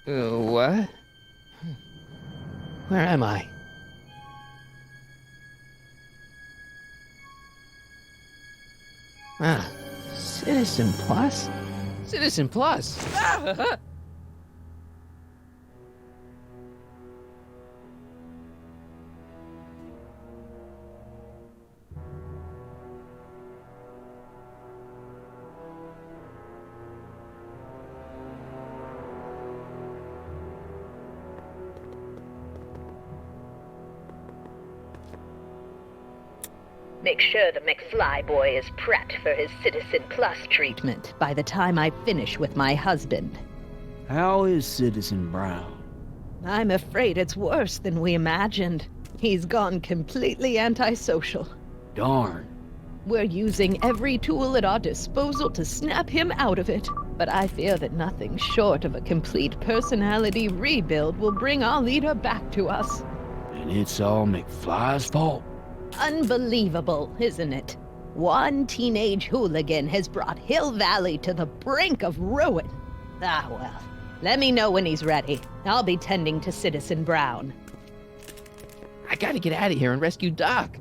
What? Where am I? Ah, Citizen Plus? Citizen Plus! Ah! Make sure the McFly boy is prepped for his Citizen Plus treatment by the time I finish with my husband. How is Citizen Brown? I'm afraid it's worse than we imagined. He's gone completely antisocial. Darn. We're using every tool at our disposal to snap him out of it. But I fear that nothing short of a complete personality rebuild will bring our leader back to us. And it's all McFly's fault? Unbelievable, isn't it? One teenage hooligan has brought Hill Valley to the brink of ruin. Ah, well. Let me know when he's ready. I'll be tending to Citizen Brown. I gotta get out of here and rescue Doc.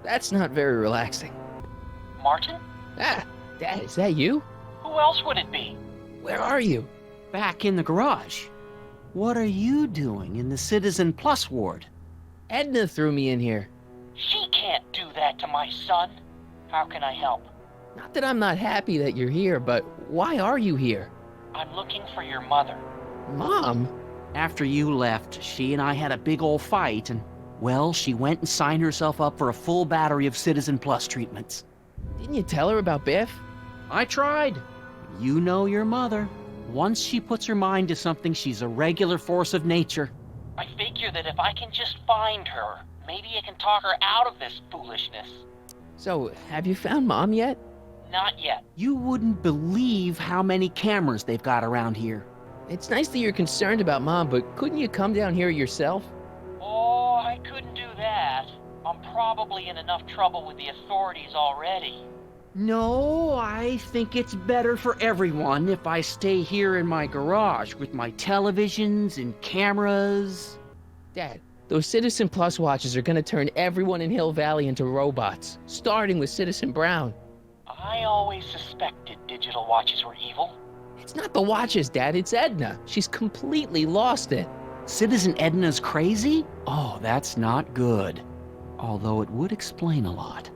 That's not very relaxing. Martin? Ah, Dad, is that you? Who else would it be? Where are you? Back in the garage. What are you doing in the Citizen Plus ward? Edna threw me in here. She can't do that to my son. How can I help? Not that I'm not happy that you're here, but why are you here? I'm looking for your mother. Mom? After you left, she and I had a big old fight, and, well, she went and signed herself up for a full battery of Citizen Plus treatments. Didn't you tell her about Biff? I tried. You know your mother. Once she puts her mind to something, she's a regular force of nature. I figure that if I can just find her, maybe I can talk her out of this foolishness. So, have you found Mom yet? Not yet. You wouldn't believe how many cameras they've got around here. It's nice that you're concerned about Mom, but couldn't you come down here yourself? Oh, I couldn't do that. I'm probably in enough trouble with the authorities already. No, I think it's better for everyone if I stay here in my garage with my televisions and cameras. Dad, those Citizen Plus watches are gonna turn everyone in Hill Valley into robots, starting with Citizen Brown. I always suspected digital watches were evil. It's not the watches, Dad, it's Edna. She's completely lost it. Citizen Edna's crazy? Oh, that's not good. Although it would explain a lot.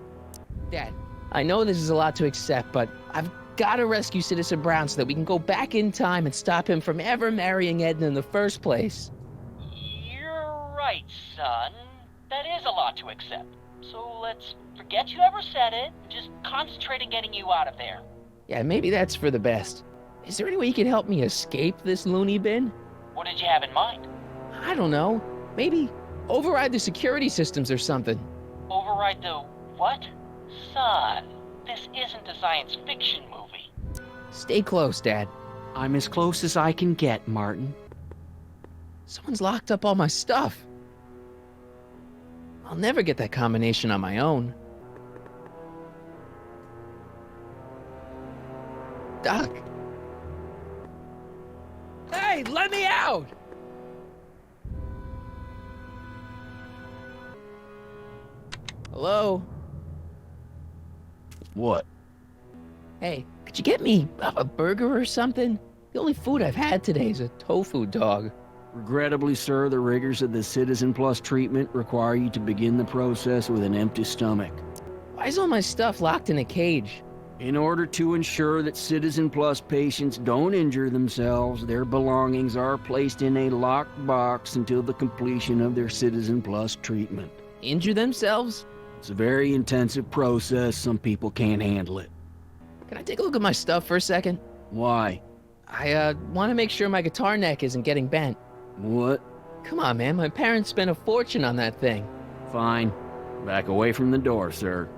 Dad, I know this is a lot to accept, but I've gotta rescue Citizen Brown so that we can go back in time and stop him from ever marrying Edna in the first place. You're right, son. That is a lot to accept. So let's forget you ever said it and just concentrate on getting you out of there. Yeah, maybe that's for the best. Is there any way you could help me escape this loony bin? What did you have in mind? I don't know. Maybe override the security systems or something. Override the what? Son, this isn't a science fiction movie. Stay close, Dad. I'm as close as I can get, Martin. Someone's locked up all my stuff. I'll never get that combination on my own. Doc. Hey, let me out! Hello? What? Hey, could you get me a burger or something? The only food I've had today is a tofu dog. Regrettably, sir, the rigors of the Citizen Plus treatment require you to begin the process with an empty stomach. Why is all my stuff locked in a cage? In order to ensure that Citizen Plus patients don't injure themselves, their belongings are placed in a locked box until the completion of their Citizen Plus treatment. Injure themselves? It's a very intensive process. Some people can't handle it. Can I take a look at my stuff for a second? Why? I want to make sure my guitar neck isn't getting bent. What? Come on, man. My parents spent a fortune on that thing. Fine. Back away from the door, sir.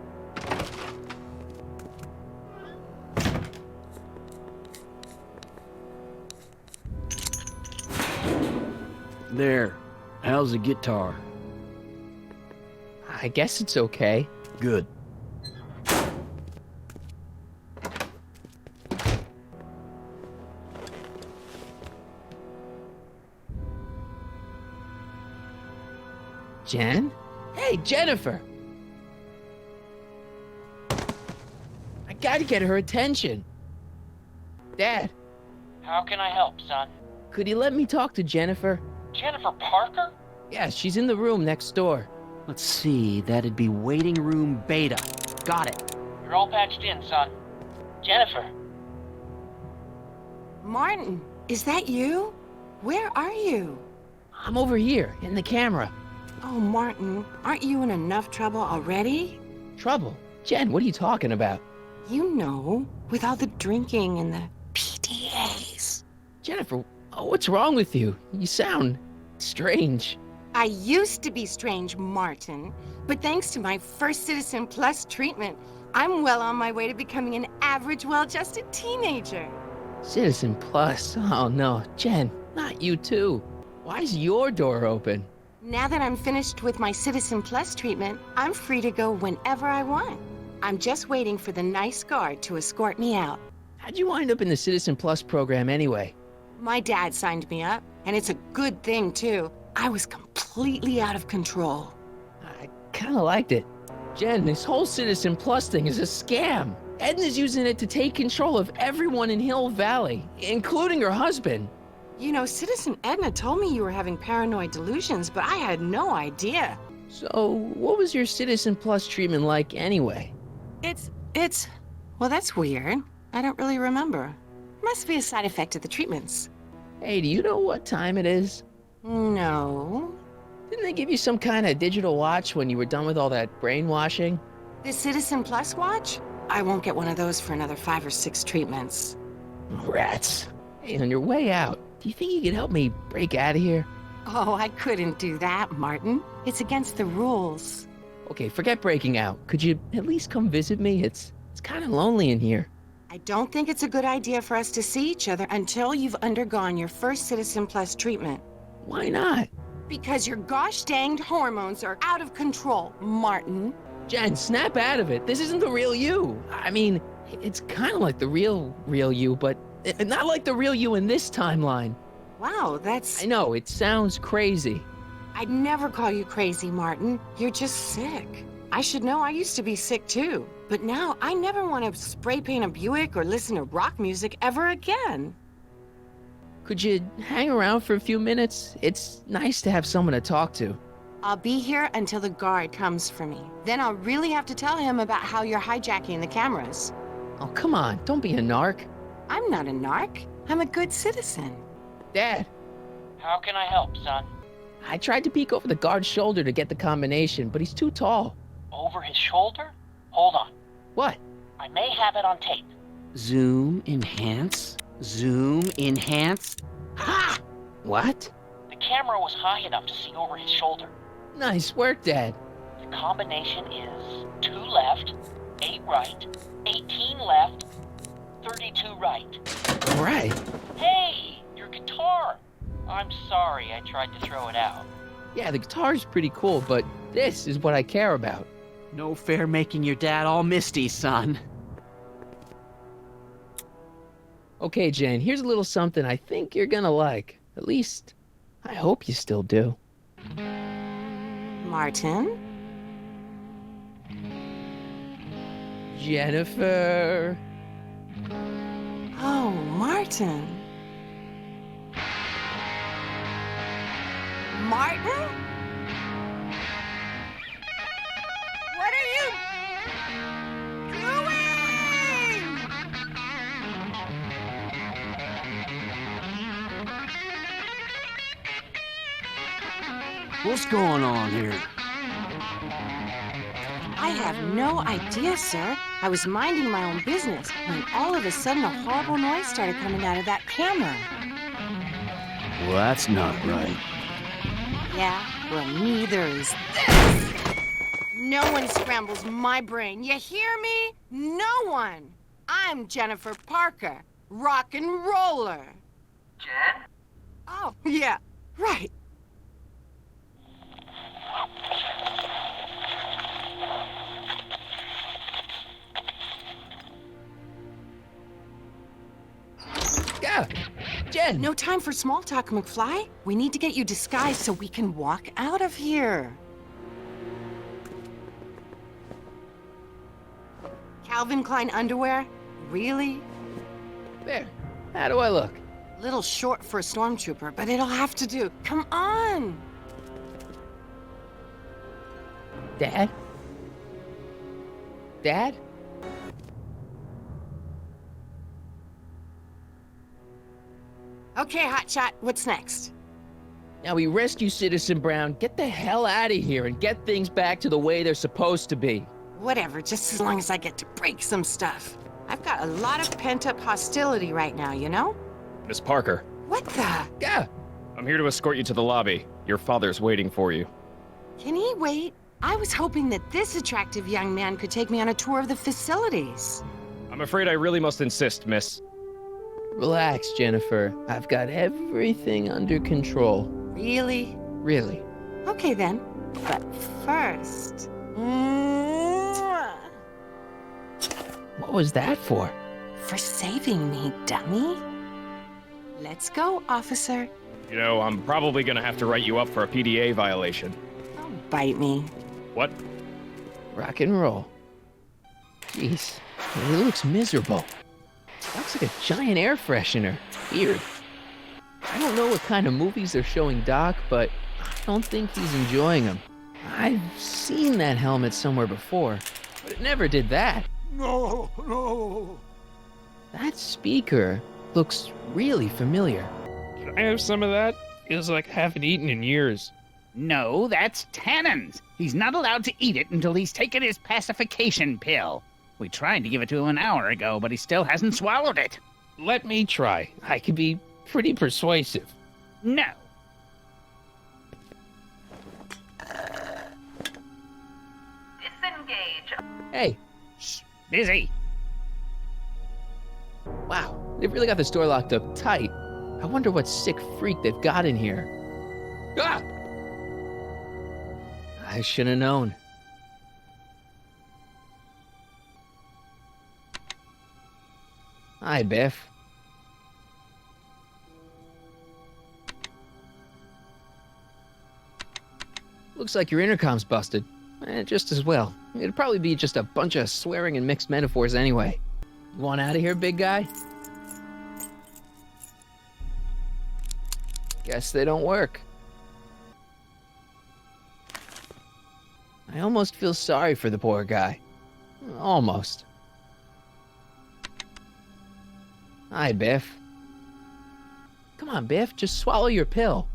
There. How's the guitar? I guess it's okay. Good. Jen? Hey, Jennifer! I gotta get her attention. Dad, How can I help, son? could you let me talk to Jennifer? Jennifer Parker? Yeah, she's in the room next door. Let's see, that'd be waiting room beta. Got it. You're all patched in, son. Jennifer. Martin, is that you? Where are you? I'm over here, in the camera. Oh, Martin, aren't you in enough trouble already? Trouble? Jen, what are you talking about? You know, with all the drinking and the PDAs. Jennifer, what's wrong with you? You sound strange. I used to be strange, Martin, but thanks to my first Citizen Plus treatment, I'm well on my way to becoming an average, well-adjusted teenager. Citizen Plus? Oh no, Jen, not you too. Why is your door open? Now that I'm finished with my Citizen Plus treatment, I'm free to go whenever I want. I'm just waiting for the nice guard to escort me out. How'd you wind up in the Citizen Plus program anyway? My dad signed me up, and it's a good thing, too. I was completely out of control. I kinda liked it. Jen, this whole Citizen Plus thing is a scam. Edna's using it to take control of everyone in Hill Valley, including her husband. You know, Citizen Edna told me you were having paranoid delusions, but I had no idea. So, what was your Citizen Plus treatment like anyway? Well, that's weird. I don't really remember. Must be a side effect of the treatments. Hey, do you know what time it is? No. Didn't they give you some kind of digital watch when you were done with all that brainwashing? The Citizen Plus watch? I won't get one of those for another 5 or 6 treatments. Rats. Hey, on your way out, do you think you could help me break out of here? Oh, I couldn't do that, Martin. It's against the rules. Okay, forget breaking out. Could you at least come visit me? It's kind of lonely in here. I don't think it's a good idea for us to see each other until you've undergone your first Citizen Plus treatment. Why not? Because your gosh danged hormones are out of control, Martin. Jen, snap out of it. This isn't the real you. I mean, it's kind of like the real you, but not like the real you in this timeline. Wow, that's... I know, it sounds crazy. I'd never call you crazy, Martin. You're just sick. I should know I used to be sick too. But now I never want to spray paint a Buick or listen to rock music ever again. Could you hang around for a few minutes? It's nice to have someone to talk to. I'll be here until the guard comes for me. Then I'll really have to tell him about how you're hijacking the cameras. Oh, come on, don't be a narc. I'm not a narc. I'm a good citizen. Dad, How can I help, son? I tried to peek over the guard's shoulder to get the combination, but he's too tall. Over his shoulder? Hold on. What? I may have it on tape. Zoom, enhance, zoom, enhance. Ha! What? The camera was high enough to see over his shoulder. Nice work, Dad. The combination is 2 left, 8 right, 18 left, 32 right. All right. Hey, your guitar! I'm sorry I tried to throw it out. Yeah, the guitar's pretty cool, but this is what I care about. No fair making your dad all misty, son. Okay, Jen, here's a little something I think you're gonna like. At least, I hope you still do. Martin? Jennifer. Oh, Martin. Martin? What are you doing? What's going on here? I have no idea, sir. I was minding my own business when all of a sudden a horrible noise started coming out of that camera. Well, that's not right. Yeah, well, neither is this. No one scrambles my brain. You hear me? No one. I'm Jennifer Parker, rock and roller. Jen? Oh, yeah, right. Yeah, Jen. No time for small talk, McFly. We need to get you disguised so we can walk out of here. Calvin Klein underwear? Really? There. How do I look? Little short for a stormtrooper, but it'll have to do. Come on! Dad? Dad? Okay, Hotshot, what's next? Now we rescue Citizen Brown, get the hell out of here, and get things back to the way they're supposed to be. Whatever, just as long as I get to break some stuff. I've got a lot of pent-up hostility right now, you know? Miss Parker, What the? Yeah. I'm here to escort you to the lobby. Your father's waiting for you. Can he wait? I was hoping that this attractive young man could take me on a tour of the facilities. I'm afraid I really must insist, miss. Relax, Jennifer. I've got everything under control. Really? Really. Okay then. But first... Mwah! What was that for? For saving me, dummy. Let's go, officer. You know, I'm probably gonna have to write you up for a PDA violation. Don't bite me. What? Rock and roll. Jeez, he looks miserable. Looks like a giant air freshener. Weird. I don't know what kind of movies they're showing Doc, but I don't think he's enjoying them. I've seen that helmet somewhere before, but it never did that. No, no. That speaker looks really familiar. Can I have some of that? Feels like I haven't eaten in years. No, that's Tannen's. He's not allowed to eat it until he's taken his pacification pill. We tried to give it to him an hour ago, but he still hasn't swallowed it. Let me try. I can be pretty persuasive. No. Disengage. Hey, Shh, busy. wow, they've really got the store locked up tight. I wonder what sick freak they've got in here. Ah! I should have known. Hi, Biff. Looks like your intercom's busted. Just as well. It'd probably be just a bunch of swearing and mixed metaphors anyway. You want out of here, big guy? Guess they don't work. I almost feel sorry for the poor guy. Almost. Hi, Biff. Come on, Biff, just swallow your pill.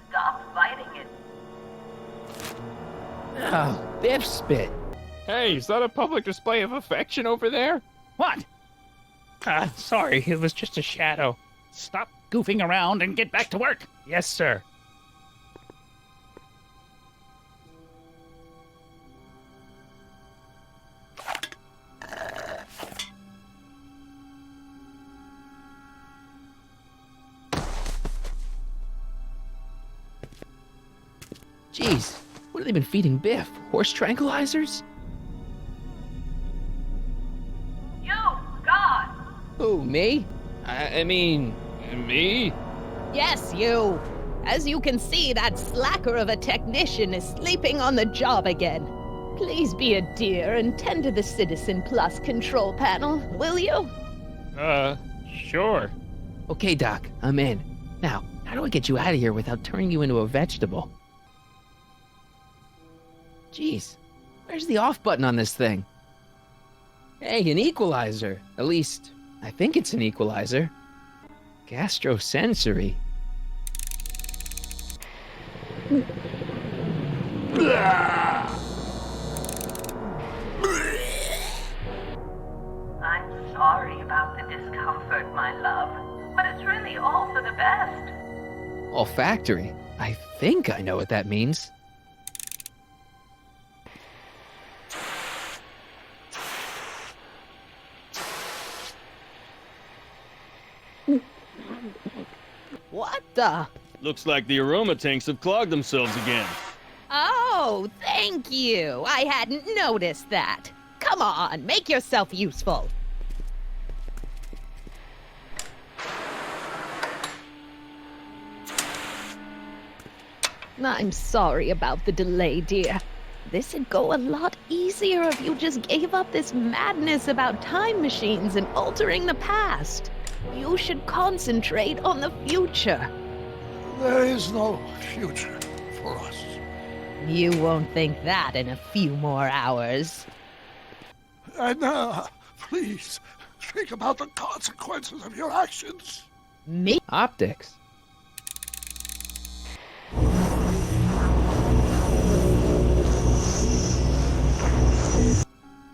Stop fighting it. Oh, Biff spit. Hey, is that a public display of affection over there? What? Sorry, it was just a shadow. Stop goofing around and get back to work. Yes, sir. Jeez, what have they been feeding Biff? Horse tranquilizers? You, God. Who, me? I mean, me? Yes, you. As you can see, that slacker of a technician is sleeping on the job again. Please be a dear and tend to the Citizen Plus control panel, will you? Sure. Okay, Doc, I'm in. Now, how do I get you out of here without turning you into a vegetable? Jeez, where's the off button on this thing? Hey, an equalizer. At least, I think it's an equalizer. Gastrosensory. I'm sorry about the discomfort, my love, but it's really all for the best. Olfactory. I think I know what that means. What the? Looks like the aroma tanks have clogged themselves again. Oh, thank you. I hadn't noticed that. Come on, make yourself useful. I'm sorry about the delay, dear. This'd go a lot easier if you just gave up this madness about time machines and altering the past. You should concentrate on the future. There is no future for us. You won't think that in a few more hours. Edna, please, think about the consequences of your actions. Me? Optics.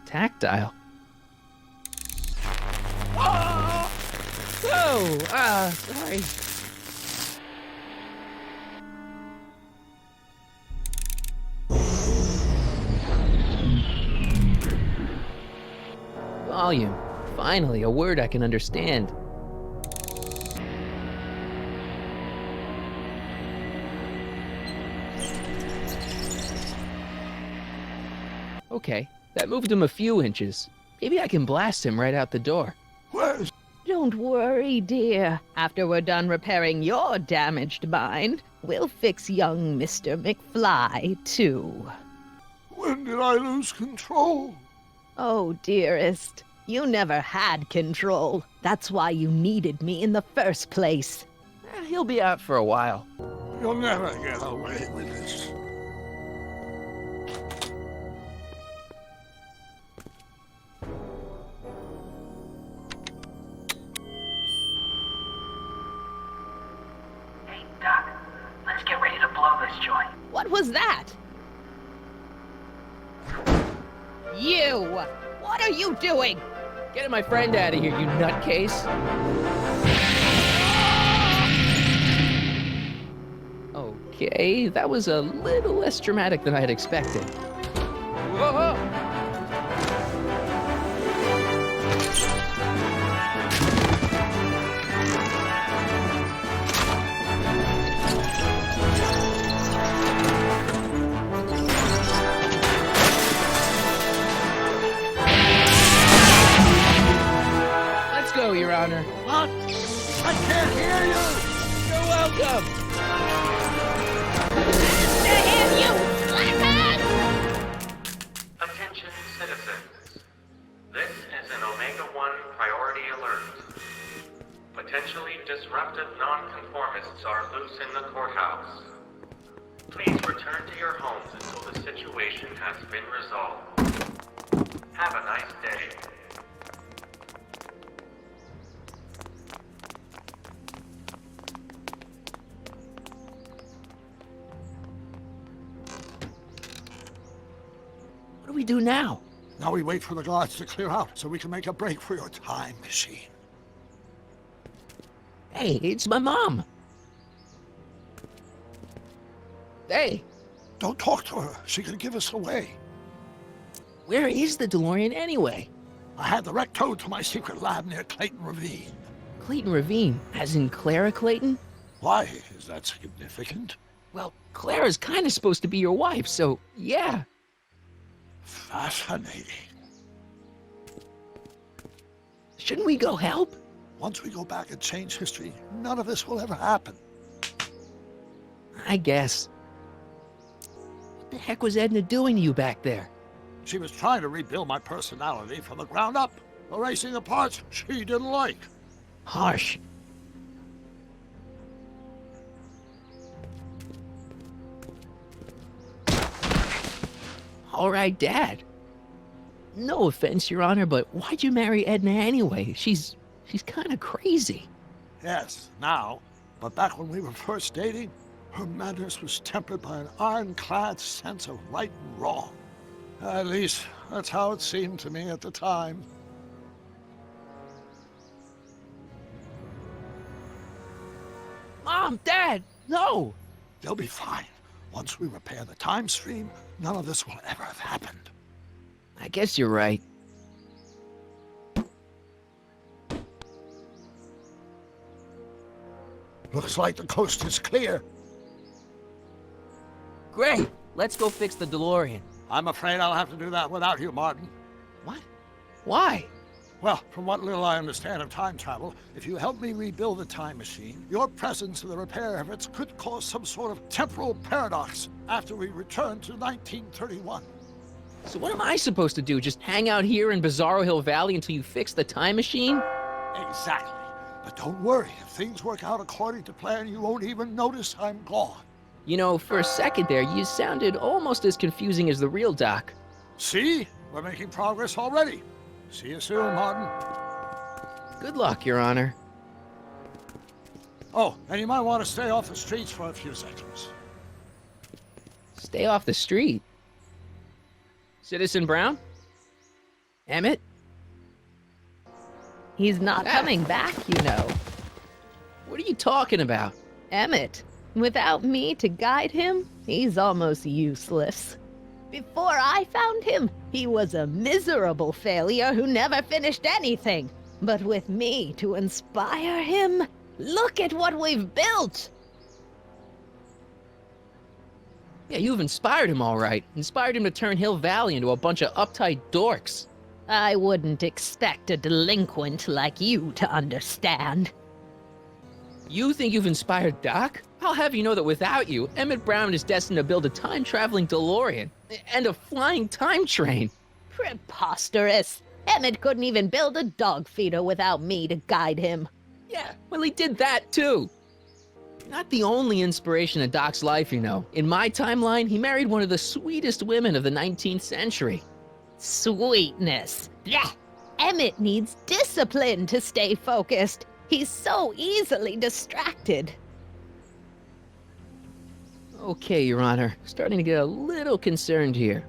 Tactile. Oh, sorry. Volume. Finally, a word I can understand. Okay, that moved him a few inches. Maybe I can blast him right out the door. Where's... Don't worry, dear. After we're done repairing your damaged mind, we'll fix young Mr. McFly, too. When did I lose control? Oh, dearest, you never had control. That's why you needed me in the first place. He'll be out for a while. You'll never get away with this. Hey, Doc, let's get ready to blow this joint. What was that? You! What are you doing? Get my friend out of here, you nutcase. Okay, that was a little less dramatic than I had expected. Whoa! Let's go, Your Honor. What? I can't hear you! You're welcome! Attention citizens. This is an Omega-1 priority alert. Potentially disruptive nonconformists are loose in the courthouse. Please return to your homes until the situation has been resolved. Have a nice day. What do we do now? Now we wait for the guards to clear out so we can make a break for your time machine. Hey, it's my mom. Hey, Don't talk to her. She could give us away. where is the DeLorean anyway? I had the wreck towed to my secret lab near Clayton Ravine. Clayton Ravine, as in Clara Clayton? Why is that significant? Well, Clara's kind of supposed to be your wife, so yeah. Fascinating. Shouldn't we go help? Once we go back and change history, none of this will ever happen. I guess. What the heck was Edna doing to you back there? She was trying to rebuild my personality from the ground up, erasing the parts she didn't like. Harsh. All right, Dad. No offense, Your Honor, but why'd you marry Edna anyway? She's kind of crazy. Yes, now. But back when we were first dating, her madness was tempered by an ironclad sense of right and wrong. At least, that's how it seemed to me at the time. Mom, Dad, no! They'll be fine. Once we repair the time stream, none of this will ever have happened. I guess you're right. Looks like the coast is clear. Great, let's go fix the DeLorean. I'm afraid I'll have to do that without you, Martin. What? Why? Well, from what little I understand of time travel, if you help me rebuild the time machine, your presence in the repair efforts could cause some sort of temporal paradox after we return to 1931. So what am I supposed to do? Just hang out here in Bizarro Hill Valley until you fix the time machine? Exactly. But don't worry, if things work out according to plan, you won't even notice I'm gone. You know, for a second there, you sounded almost as confusing as the real Doc. See? We're making progress already. See you soon, Martin. Good luck, Your Honor. Oh, and you might want to stay off the streets for a few seconds. Stay off the street. Citizen Brown? Emmett? He's not coming back, you know. What are you talking about? Emmett, without me to guide him, he's almost useless. Before I found him, he was a miserable failure who never finished anything. But with me to inspire him, look at what we've built! Yeah, you've inspired him all right. Inspired him to turn Hill Valley into a bunch of uptight dorks. I wouldn't expect a delinquent like you to understand. You think you've inspired Doc? I'll have you know that without you, Emmett Brown is destined to build a time-traveling DeLorean and a flying time train. Preposterous! Emmett couldn't even build a dog feeder without me to guide him. Yeah, well, he did that too. Not the only inspiration in Doc's life, you know. In my timeline, he married one of the sweetest women of the 19th century. Sweetness. Blech. Emmett needs discipline to stay focused. He's so easily distracted. Okay, Your Honor. Starting to get a little concerned here.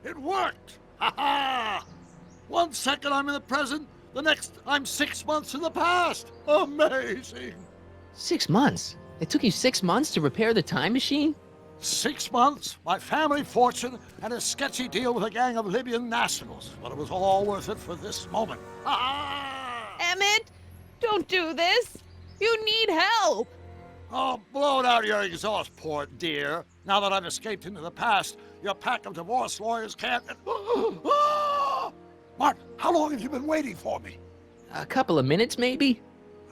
It worked! Ha ha! 1 second I'm in the present, the next I'm 6 months in the past. Amazing! 6 months? It took you 6 months to repair the time machine? 6 months, my family fortune, and a sketchy deal with a gang of Libyan nationals. But it was all worth it for this moment. Ha ha! Emmett, don't do this. You need help. Oh, blow it out of your exhaust, poor dear. Now that I've escaped into the past, your pack of divorce lawyers can't... Martin, how long have you been waiting for me? A couple of minutes, maybe?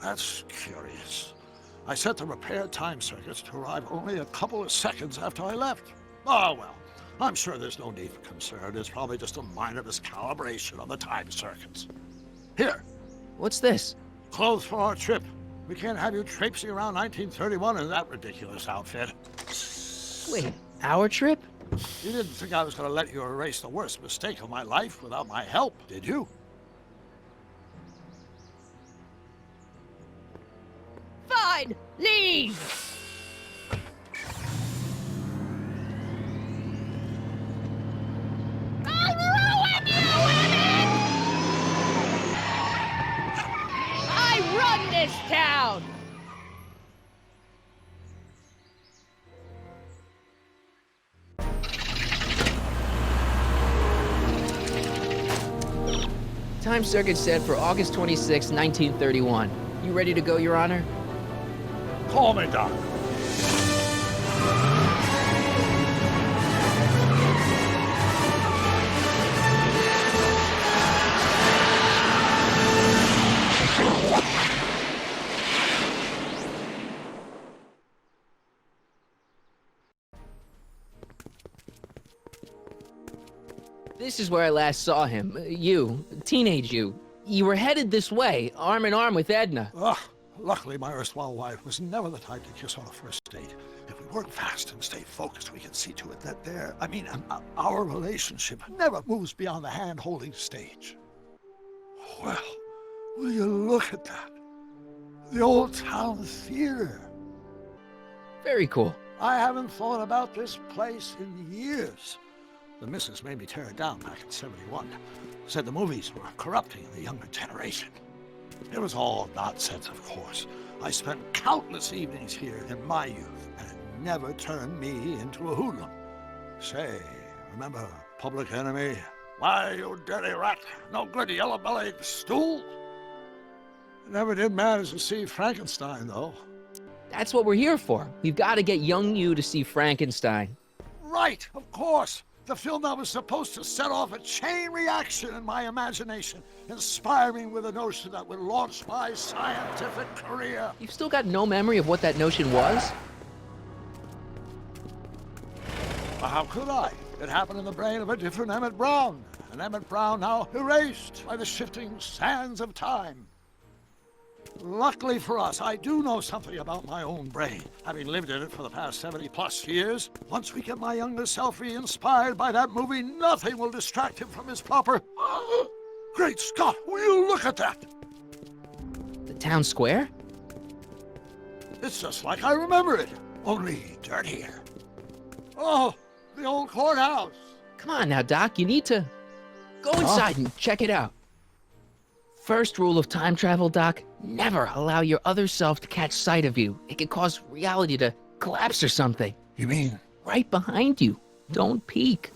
That's curious. I set the repair time circuits to arrive only a couple of seconds after I left. Oh, well, I'm sure there's no need for concern. It's probably just a minor miscalibration on the time circuits. Here. What's this? Clothes for our trip. We can't have you traipsing around 1931 in that ridiculous outfit. Wait, our trip? You didn't think I was going to let you erase the worst mistake of my life without my help, did you? Fine, leave. I'll ruin you, Emmett! I run this town! Time circuit set for August 26, 1931. You ready to go, Your Honor? Call me, Doc. This is where I last saw him. You, teenage you. You were headed this way, arm in arm with Edna. Ugh. Luckily, my erstwhile wife was never the type to kiss on a first date. If we work fast and stay focused, we can see to it that our relationship never moves beyond the hand-holding stage. Well, will you look at that? The old town theater. Very cool. I haven't thought about this place in years. The missus made me tear it down back in '71. Said the movies were corrupting the younger generation. It was all nonsense, of course. I spent countless evenings here in my youth, and it never turned me into a hoodlum. Say, remember Public Enemy? Why, you dirty rat, no good yellow-bellied stool? It never did manage to see Frankenstein, though. That's what we're here for. We've got to get young you to see Frankenstein. Right, of course. The film that was supposed to set off a chain reaction in my imagination, inspiring with a notion that would launch my scientific career. You've still got no memory of what that notion was? Well, how could I? It happened in the brain of a different Emmett Brown. An Emmett Brown now erased by the shifting sands of time. Luckily for us, I do know something about my own brain, having lived in it for the past 70+ years. Once we get my younger self re-inspired by that movie, nothing will distract him from his proper... Great Scott, will you look at that? The town square? It's just like I remember it, only dirtier. Oh, the old courthouse. Come on now, Doc, you need to go inside and check it out. First rule of time travel, Doc, never allow your other self to catch sight of you. It can cause reality to collapse or something. You mean? Right behind you. Don't peek.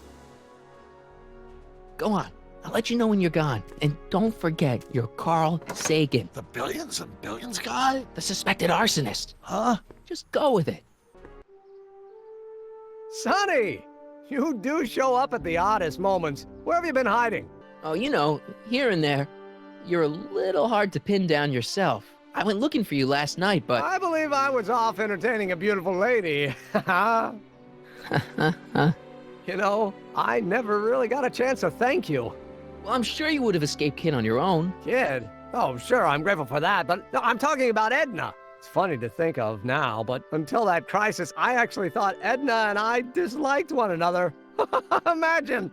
Go on. I'll let you know when you're gone. And don't forget, you're Carl Sagan. The billions and billions guy? The suspected arsonist. Huh? Just go with it. Sonny! You do show up at the oddest moments. Where have you been hiding? Oh, you know, here and there. You're a little hard to pin down yourself. I went looking for you last night, but... I believe I was off entertaining a beautiful lady. You know, I never really got a chance to thank you. Well, I'm sure you would have escaped Kid on your own. Kid? Oh, sure, I'm grateful for that, but no, I'm talking about Edna. It's funny to think of now, but until that crisis, I actually thought Edna and I disliked one another. Imagine!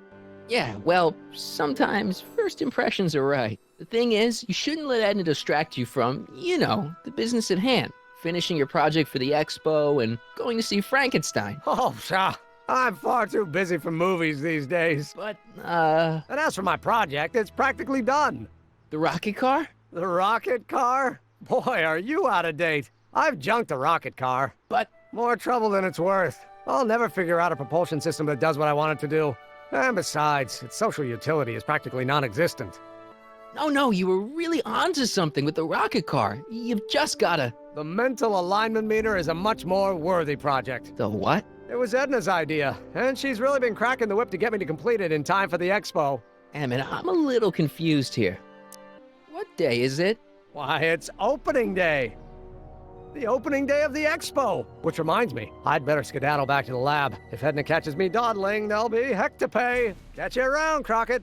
Yeah, well, sometimes first impressions are right. The thing is, you shouldn't let Edna distract you from, you know, the business at hand. Finishing your project for the expo and going to see Frankenstein. Oh, pshaw. I'm far too busy for movies these days. But, And as for my project, it's practically done. The rocket car? The rocket car? Boy, are you out of date. I've junked the rocket car. But... More trouble than it's worth. I'll never figure out a propulsion system that does what I want it to do. And besides, its social utility is practically non-existent. No, you were really onto something with the rocket car. You've just gotta... The mental alignment meter is a much more worthy project. The what? It was Edna's idea, and she's really been cracking the whip to get me to complete it in time for the expo. Emmett, I'm a little confused here. What day is it? Why, it's opening day. The opening day of the expo. Which reminds me, I'd better skedaddle back to the lab. If Edna catches me dawdling, there'll be heck to pay. Catch you around, Crockett.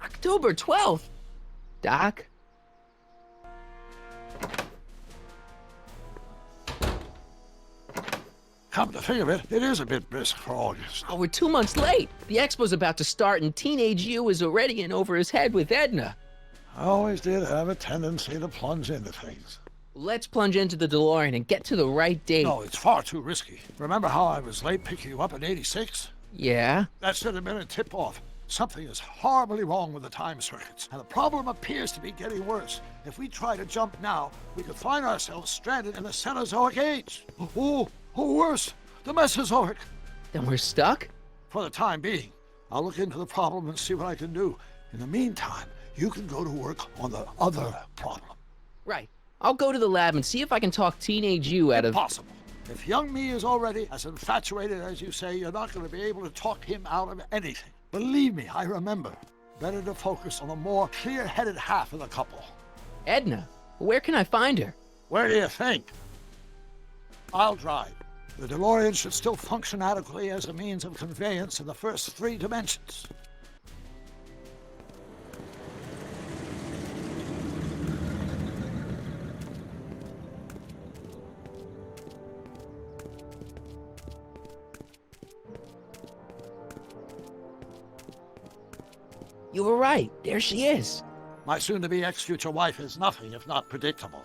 October 12th? Doc? Come to think of it, it is a bit brisk for August. Oh, we're 2 months late. The expo's about to start and teenage you is already in over his head with Edna. I always did have a tendency to plunge into things. Let's plunge into the DeLorean and get to the right date. No, it's far too risky. Remember how I was late picking you up in '86? Yeah? That should have been a tip-off. Something is horribly wrong with the time circuits, and the problem appears to be getting worse. If we try to jump now, we could find ourselves stranded in the Cenozoic age. Or worse, the Mesozoic. Then we're stuck? For the time being. I'll look into the problem and see what I can do. In the meantime, you can go to work on the other problem. Right. I'll go to the lab and see if I can talk teenage you out of... Impossible. If young me is already as infatuated as you say, you're not going to be able to talk him out of anything. Believe me, I remember. Better to focus on the more clear-headed half of the couple. Edna? Where can I find her? Where do you think? I'll drive. The DeLorean should still function adequately as a means of conveyance in the first 3 dimensions. You were right. There she is. My soon-to-be ex-future wife is nothing if not predictable.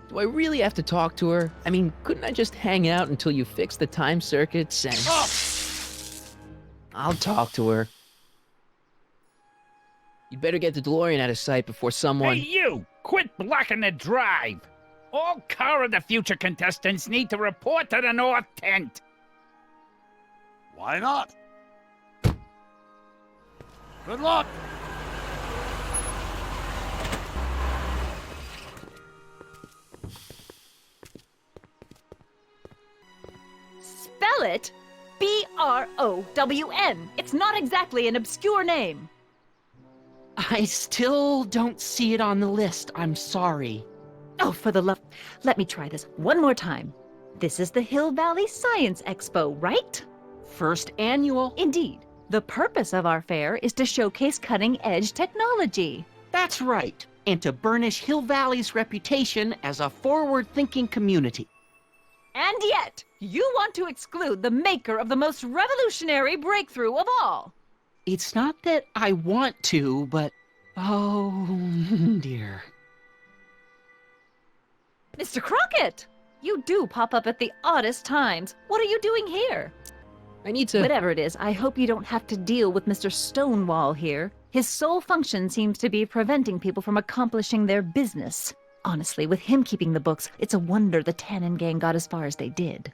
Do I really have to talk to her? I mean, couldn't I just hang out until you fix the time circuits and... Oh! I'll talk to her. You'd better get the DeLorean out of sight before someone... Hey, you! Quit blocking the drive! All Car of the Future contestants need to report to the North Tent. Why not? Good luck! spell it? B-R-O-W-N. It's not exactly an obscure name. I still don't see it on the list. I'm sorry. Oh, for the love... Let me try this one more time. This is the Hill Valley Science Expo, right? First annual. Indeed. The purpose of our fair is to showcase cutting-edge technology. That's right. And to burnish Hill Valley's reputation as a forward-thinking community. And yet, you want to exclude the maker of the most revolutionary breakthrough of all. It's not that I want to, but... oh, dear. Mr. Crockett! You do pop up at the oddest times. What are you doing here? I need to... Whatever it is, I hope you don't have to deal with Mr. Stonewall here. His sole function seems to be preventing people from accomplishing their business. Honestly, with him keeping the books, it's a wonder the Tannen gang got as far as they did.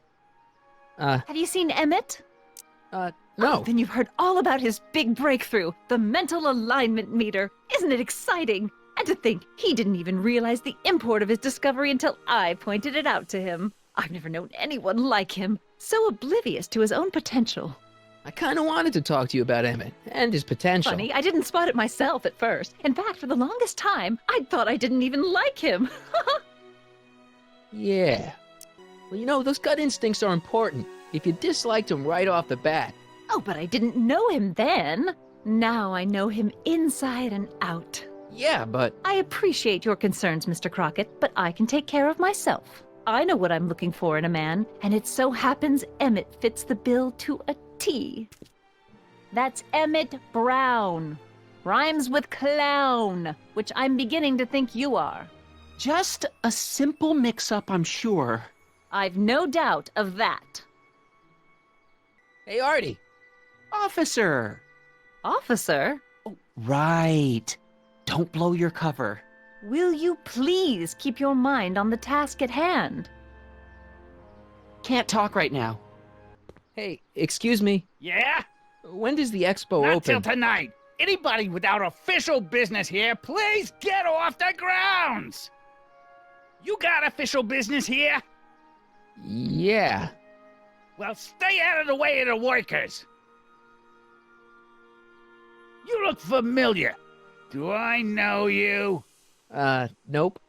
Have you seen Emmett? No. Oh, then you've heard all about his big breakthrough, the mental alignment meter. Isn't it exciting? And to think, he didn't even realize the import of his discovery until I pointed it out to him. I've never known anyone like him, so oblivious to his own potential. I kind of wanted to talk to you about Emmett and his potential. Funny, I didn't spot it myself at first. In fact, for the longest time, I thought I didn't even like him. Yeah. Well, you know, those gut instincts are important. If you disliked him right off the bat. Oh, but I didn't know him then. Now I know him inside and out. Yeah, but... I appreciate your concerns, Mr. Crockett, but I can take care of myself. I know what I'm looking for in a man, and it so happens Emmett fits the bill to a T. That's Emmett Brown. Rhymes with clown, which I'm beginning to think you are. Just a simple mix-up, I'm sure. I've no doubt of that. Hey, Artie. Officer. Officer? Oh, right. Don't blow your cover. Will you please keep your mind on the task at hand? Can't talk right now. Hey, excuse me. Yeah? When does the expo Not open? till tonight. Anybody without official business here, please get off the grounds! You got official business here? Yeah. Well, stay out of the way of the workers. You look familiar. Do I know you? Nope.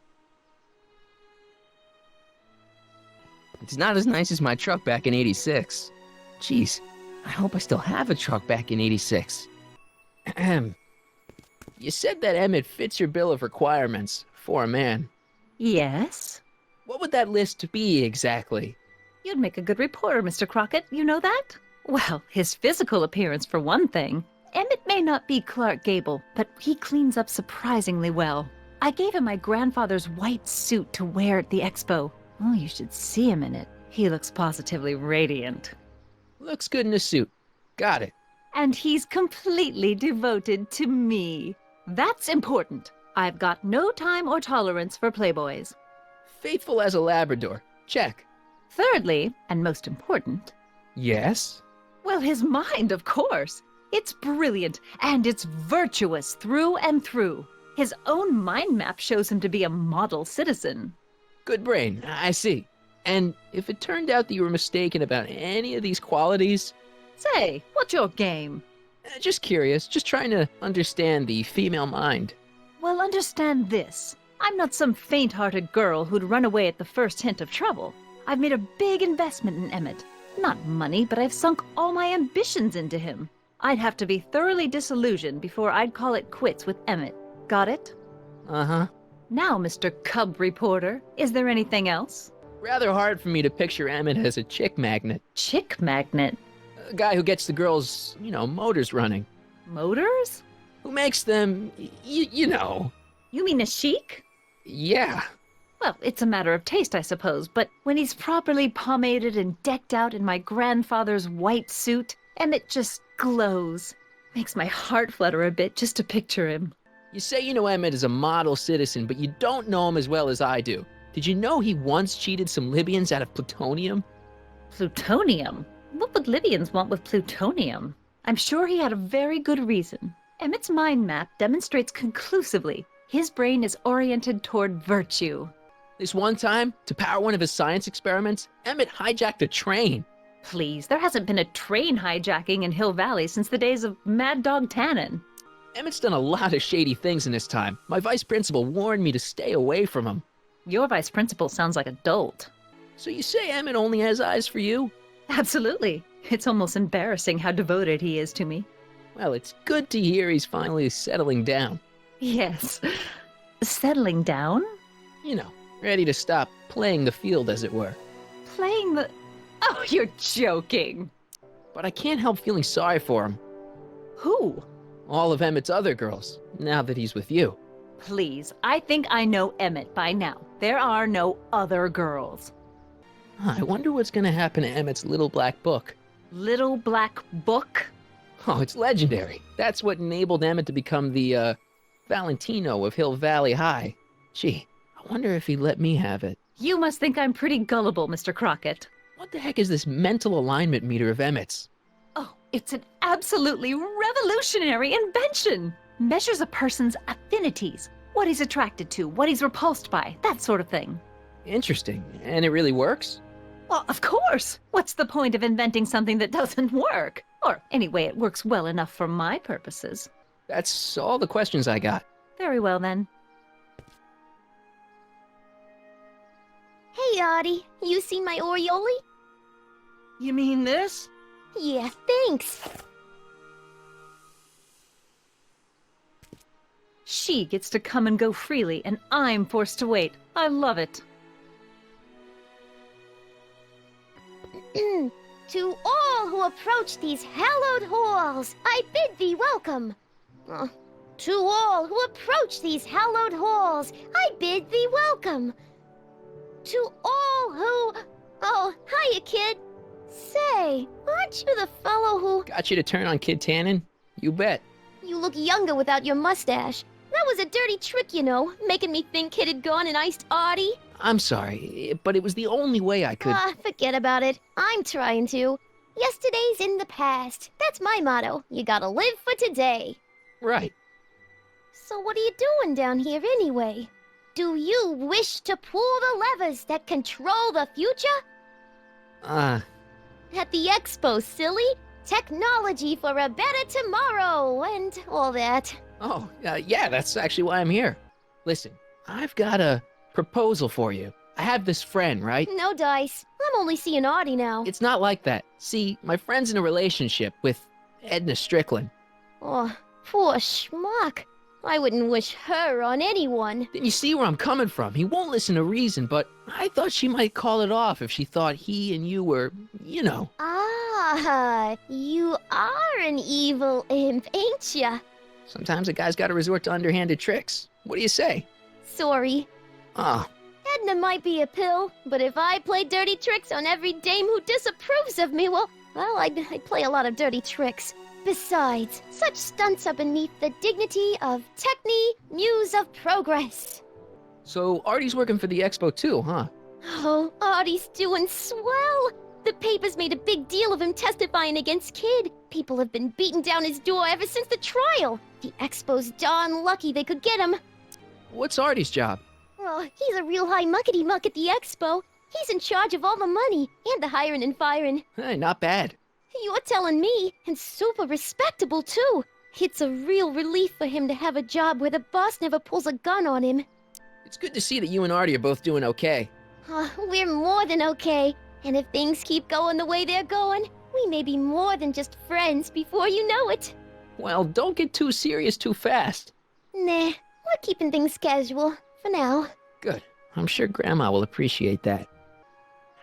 It's not as nice as my truck back in '86. Jeez, I hope I still have a truck back in '86. Ahem. You said that Emmett fits your bill of requirements for a man. Yes? What would that list be exactly? You'd make a good reporter, Mr. Crockett, you know that? Well, his physical appearance for one thing. Emmett may not be Clark Gable, but he cleans up surprisingly well. I gave him my grandfather's white suit to wear at the expo. Oh, you should see him in it. He looks positively radiant. Looks good in a suit. Got it. And he's completely devoted to me. That's important. I've got no time or tolerance for playboys. Faithful as a Labrador. Check. Thirdly, and most important... Yes? Well, his mind, of course. It's brilliant, and it's virtuous through and through. His own mind map shows him to be a model citizen. Good brain, I see. And if it turned out that you were mistaken about any of these qualities... Say, what's your game? Just curious, just trying to understand the female mind. Well, understand this. I'm not some faint-hearted girl who'd run away at the first hint of trouble. I've made a big investment in Emmett. Not money, but I've sunk all my ambitions into him. I'd have to be thoroughly disillusioned before I'd call it quits with Emmett. Got it? Uh-huh. Now, Mr. Cub Reporter, is there anything else? Rather hard for me to picture Emmett as a chick magnet. Chick magnet? A guy who gets the girls, motors running. Motors? Who makes them, you know. You mean a chic? Yeah. Well, it's a matter of taste, I suppose, but when he's properly pomaded and decked out in my grandfather's white suit, Emmett just glows. Makes my heart flutter a bit just to picture him. You say you know Emmett is a model citizen, but you don't know him as well as I do. Did you know he once cheated some Libyans out of plutonium? Plutonium? What would Libyans want with plutonium? I'm sure he had a very good reason. Emmett's mind map demonstrates conclusively his brain is oriented toward virtue. This one time, to power one of his science experiments, Emmett hijacked a train. Please, there hasn't been a train hijacking in Hill Valley since the days of Mad Dog Tannen. Emmett's done a lot of shady things in his time. My vice principal warned me to stay away from him. Your vice principal sounds like a dolt. So you say Emmett only has eyes for you? Absolutely. It's almost embarrassing how devoted he is to me. Well, it's good to hear he's finally settling down. Yes. Settling down? You know, ready to stop playing the field, as it were. Playing the... Oh, you're joking. But I can't help feeling sorry for him. Who? All of Emmett's other girls, now that he's with you. Please, I think I know Emmett by now. There are no other girls. I wonder what's gonna happen to Emmett's little black book. Little black book? Oh, it's legendary. That's what enabled Emmett to become the, Valentino of Hill Valley High. Gee, I wonder if he'd let me have it. You must think I'm pretty gullible, Mr. Crockett. What the heck is this mental alignment meter of Emmett's? Oh, it's an absolutely revolutionary invention. Measures a person's affinities, what he's attracted to, what he's repulsed by, that sort of thing. Interesting. And it really works? Well, of course. What's the point of inventing something that doesn't work? Or anyway, it works well enough for my purposes. That's all the questions I got. Very well, then. Hey, Artie. You seen my Oriole? You mean this? Yeah, thanks. She gets to come and go freely, and I'm forced to wait. I love it. To all who approach these hallowed halls, I bid thee welcome. To all who approach these hallowed halls, I bid thee welcome. To all who... Oh, hiya, kid. Say, aren't you the fellow who... Got you to turn on Kid Tannen? You bet. You look younger without your mustache. That was a dirty trick, you know, making me think Kid had gone and iced Artie. I'm sorry, but it was the only way I could... Forget about it. I'm trying to. Yesterday's in the past. That's my motto. You gotta live for today. Right. So what are you doing down here anyway? Do you wish to pull the levers that control the future? At the expo, silly. Technology for a better tomorrow and all that. Oh, yeah, that's actually why I'm here. Listen, I've got a proposal for you. I have this friend, right? No dice. I'm only seeing Artie now. It's not like that. See, my friend's in a relationship with Edna Strickland. Oh, poor schmuck. I wouldn't wish her on anyone. Then you see where I'm coming from. He won't listen to reason, but I thought she might call it off if she thought he and you were, you know. You are an evil imp, ain't ya? Sometimes a guy's gotta resort to underhanded tricks. What do you say? Sorry. Ah. Edna might be a pill, but if I play dirty tricks on every dame who disapproves of me, well, I'd play a lot of dirty tricks. Besides, such stunts are beneath the dignity of Techne, Muse of Progress. So Artie's working for the expo too, huh? Oh, Artie's doing swell. The papers made a big deal of him testifying against Kid. People have been beating down his door ever since the trial. The expo's darn lucky they could get him. What's Artie's job? Oh, he's a real high muckety-muck at the expo. He's in charge of all the money, and the hiring and firing. Hey, not bad. You're telling me, and super respectable, too. It's a real relief for him to have a job where the boss never pulls a gun on him. It's good to see that you and Artie are both doing okay. We're more than okay. And if things keep going the way they're going, we may be more than just friends before you know it. Well, don't get too serious too fast. Nah, we're keeping things casual, for now. Good. I'm sure Grandma will appreciate that.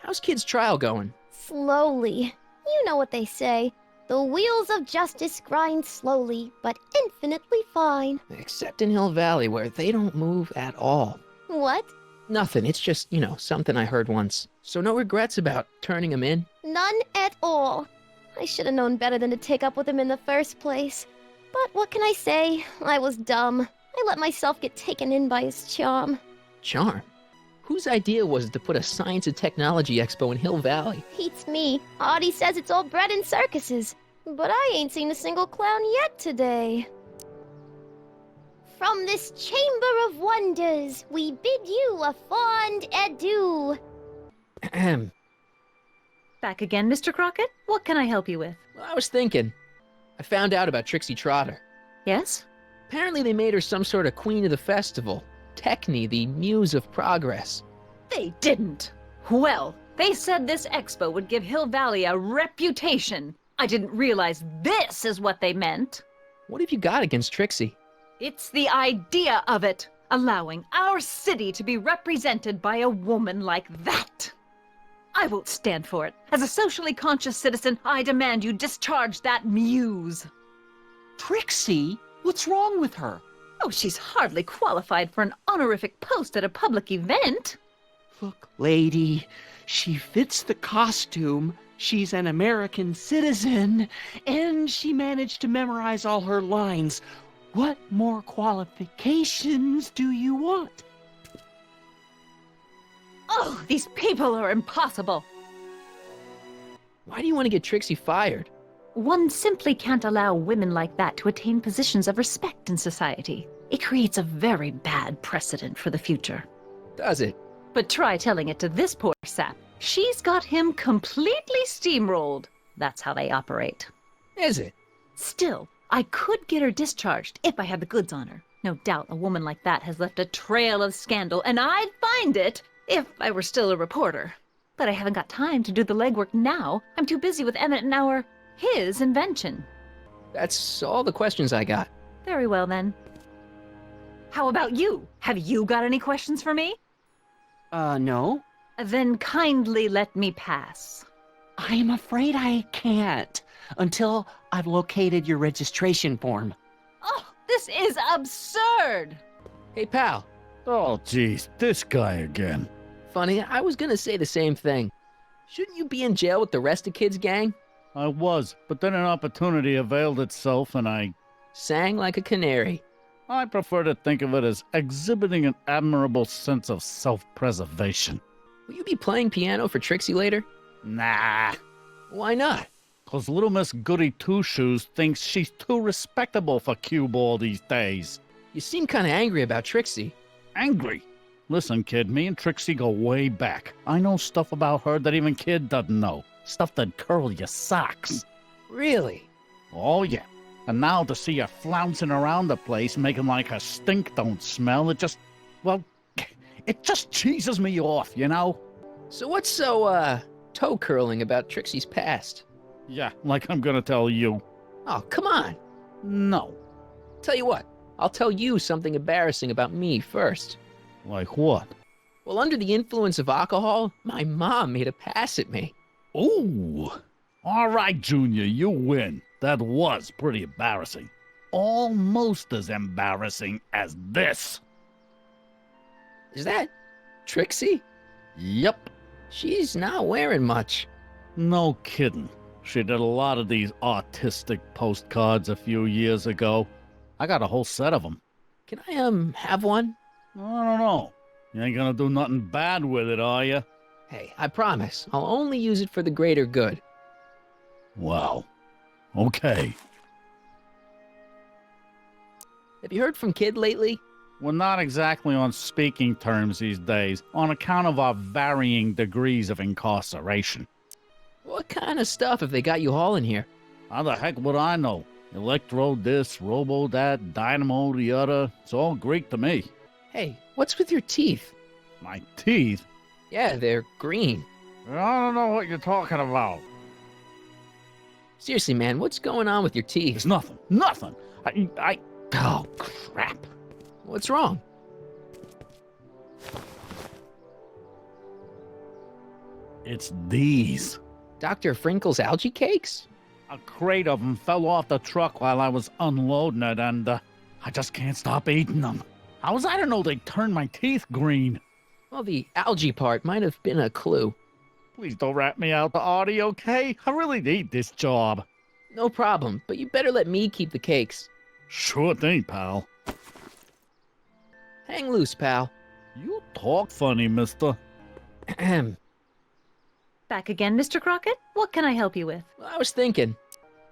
How's Kid's trial going? Slowly. You know what they say. The wheels of justice grind slowly, but infinitely fine. Except in Hill Valley, where they don't move at all. What? Nothing. It's just, you know, something I heard once. So no regrets about turning him in? None at all. I should have known better than to take up with him in the first place. But what can I say? I was dumb. I let myself get taken in by his charm. Charm? Whose idea was it to put a science and technology expo in Hill Valley? Beats me. Artie says it's all bred in circuses. But I ain't seen a single clown yet today. From this chamber of wonders, we bid you a fond adieu. Ahem. Back again, Mr. Crockett? What can I help you with? Well, I was thinking. I found out about Trixie Trotter. Yes? Apparently they made her some sort of queen of the festival. Techne, the muse of progress. They didn't. Well, they said this expo would give Hill Valley a reputation. I didn't realize this is what they meant. What have you got against Trixie? It's the idea of it. Allowing our city to be represented by a woman like that. I won't stand for it. As a socially conscious citizen, I demand you discharge that muse. Trixie? What's wrong with her? Oh, she's hardly qualified for an honorific post at a public event. Look, lady, she fits the costume. She's an American citizen, and she managed to memorize all her lines. What more qualifications do you want? Oh, these people are impossible. Why do you want to get Trixie fired? One simply can't allow women like that to attain positions of respect in society. It creates a very bad precedent for the future. Does it? But try telling it to this poor sap. She's got him completely steamrolled. That's how they operate. Is it? Still, I could get her discharged if I had the goods on her. No doubt a woman like that has left a trail of scandal, and I'd find it if I were still a reporter. But I haven't got time to do the legwork now. I'm too busy with Emmett and his invention. That's all the questions I got. Very well, then. How about you? Have you got any questions for me? No. Then kindly let me pass. I'm afraid I can't until I've located your registration form. Oh, this is absurd! Hey, pal. Oh, geez, this guy again. Funny, I was gonna say the same thing. Shouldn't you be in jail with the rest of kids' gang? I was, but then an opportunity availed itself and I sang like a canary. I prefer to think of it as exhibiting an admirable sense of self-preservation. Will you be playing piano for Trixie later? Nah. Why not? 'Cause little Miss Goody Two-Shoes thinks she's too respectable for cue ball these days. You seem kind of angry about Trixie. Angry? Listen, kid, me and Trixie go way back. I know stuff about her that even Kid doesn't know. Stuff that'd curl your socks. Really? Oh, yeah. And now to see her flouncing around the place, making like her stink don't smell, it just cheeses me off, you know? So what's so, toe-curling about Trixie's past? Yeah, like I'm gonna tell you. Oh, come on. No. Tell you what, I'll tell you something embarrassing about me first. Like what? Well, under the influence of alcohol, my mom made a pass at me. Ooh. All right, Junior, you win. That was pretty embarrassing. Almost as embarrassing as this. Is that Trixie? Yep. She's not wearing much. No kidding. She did a lot of these artistic postcards a few years ago. I got a whole set of them. Can I, have one? I don't know. You ain't gonna do nothing bad with it, are you? Hey, I promise. I'll only use it for the greater good. Wow. Okay. Have you heard from Kid lately? We're not exactly on speaking terms these days, on account of our varying degrees of incarceration. What kind of stuff have they got you hauling here? How the heck would I know? Electro this, robo that, dynamo the other. It's all Greek to me. Hey, what's with your teeth? My teeth? Yeah, they're green. I don't know what you're talking about. Seriously, man, what's going on with your teeth? It's nothing. Nothing. Oh, crap. What's wrong? It's these. Dr. Frinkle's algae cakes? A crate of them fell off the truck while I was unloading it, and I just can't stop eating them. How was I to know they'd turn my teeth green? Well, the algae part might have been a clue. Please don't rat me out to Artie, okay? I really need this job. No problem, but you better let me keep the cakes. Sure thing, pal. Hang loose, pal. You talk funny, mister. Ahem. Back again, Mr. Crockett? What can I help you with? Well, I was thinking.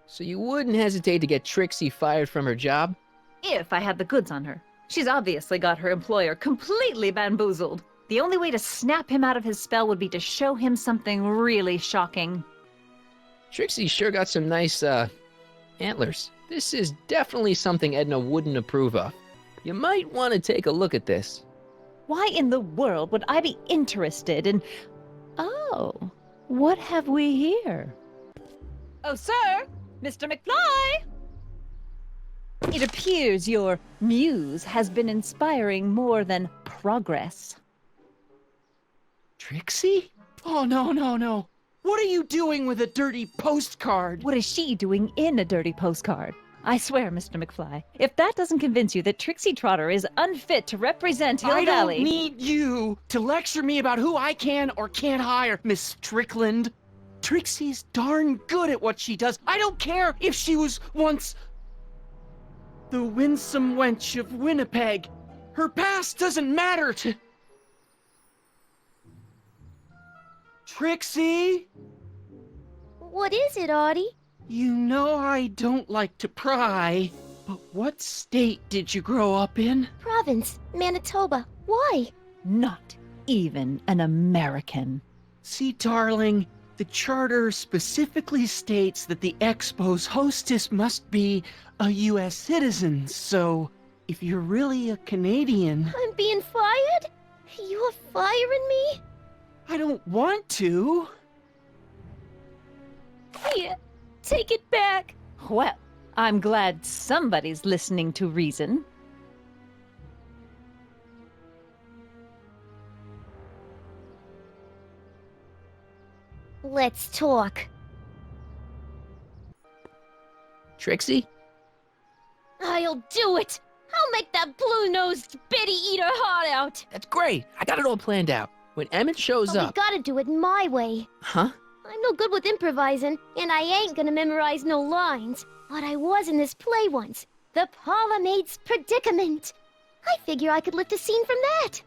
So you wouldn't hesitate to get Trixie fired from her job? If I had the goods on her. She's obviously got her employer completely bamboozled. The only way to snap him out of his spell would be to show him something really shocking. Trixie sure got some nice, antlers. This is definitely something Edna wouldn't approve of. You might want to take a look at this. Why in the world would I be interested in... Oh, what have we here? Oh, sir! Mr. McFly! It appears your muse has been inspiring more than progress. Trixie? Oh, no. What are you doing with a dirty postcard? What is she doing in a dirty postcard? I swear, Mr. McFly, if that doesn't convince you that Trixie Trotter is unfit to represent Hill I Valley... don't need you to lecture me about who I can or can't hire, Miss Strickland. Trixie's darn good at what she does. I don't care if she was once the winsome wench of Winnipeg. Her past doesn't matter to... Trixie? What is it, Artie? You know I don't like to pry, but what state did you grow up in? Province, Manitoba. Why? Not even an American. See, darling, the charter specifically states that the Expo's hostess must be a U.S. citizen, so if you're really a Canadian... I'm being fired? You're firing me? I don't want to. Here, take it back. Well, I'm glad somebody's listening to reason. Let's talk. Trixie? I'll do it! I'll make that blue-nosed Betty eat her heart out! That's great. I got it all planned out. When Emmett shows But up... we gotta do it my way. Huh? I'm no good with improvising, and I ain't gonna memorize no lines. But I was in this play once. The Parlourmaid's Predicament. I figure I could lift a scene from that.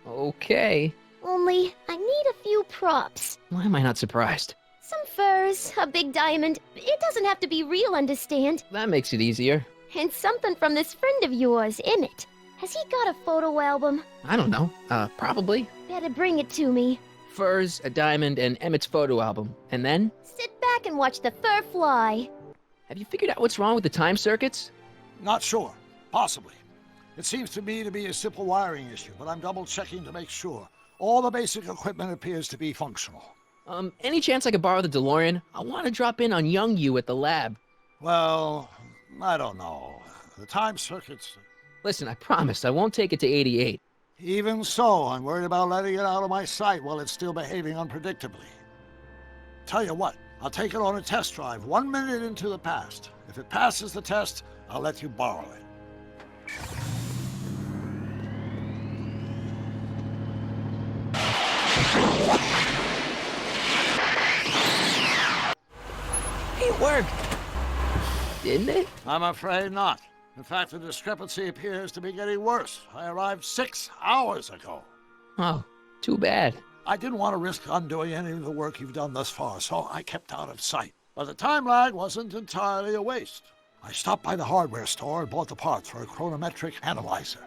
Okay. Only, I need a few props. Why am I not surprised? Some furs, a big diamond. It doesn't have to be real, understand? That makes it easier. And something from this friend of yours, Emmett. Has he got a photo album? I don't know. Probably. Better bring it to me. Furs, a diamond, and Emmett's photo album. And then? Sit back and watch the fur fly. Have you figured out what's wrong with the time circuits? Not sure. Possibly. It seems to me to be a simple wiring issue, but I'm double-checking to make sure. All the basic equipment appears to be functional. Any chance I could borrow the DeLorean? I want to drop in on young you at the lab. Well, I don't know. The time circuits... Listen, I promise I won't take it to 88. Even so, I'm worried about letting it out of my sight while it's still behaving unpredictably. Tell you what, I'll take it on a test drive 1 minute into the past. If it passes the test, I'll let you borrow it. It worked! Didn't it? I'm afraid not. In fact, the discrepancy appears to be getting worse. I arrived 6 hours ago. Oh, too bad. I didn't want to risk undoing any of the work you've done thus far, so I kept out of sight. But the time lag wasn't entirely a waste. I stopped by the hardware store and bought the parts for a chronometric analyzer.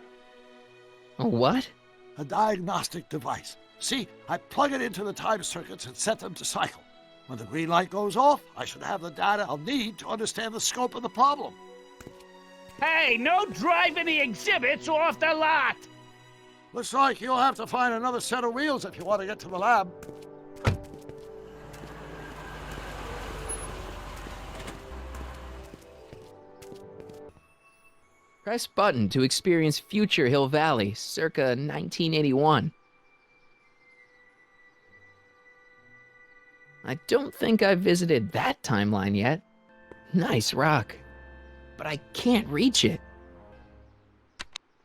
A what? A diagnostic device. See, I plug it into the time circuits and set them to cycle. When the green light goes off, I should have the data I'll need to understand the scope of the problem. Hey, no driving the exhibits off the lot! Looks like you'll have to find another set of wheels if you want to get to the lab. Press button to experience future Hill Valley, circa 1981. I don't think I've visited that timeline yet. Nice rock. But I can't reach it.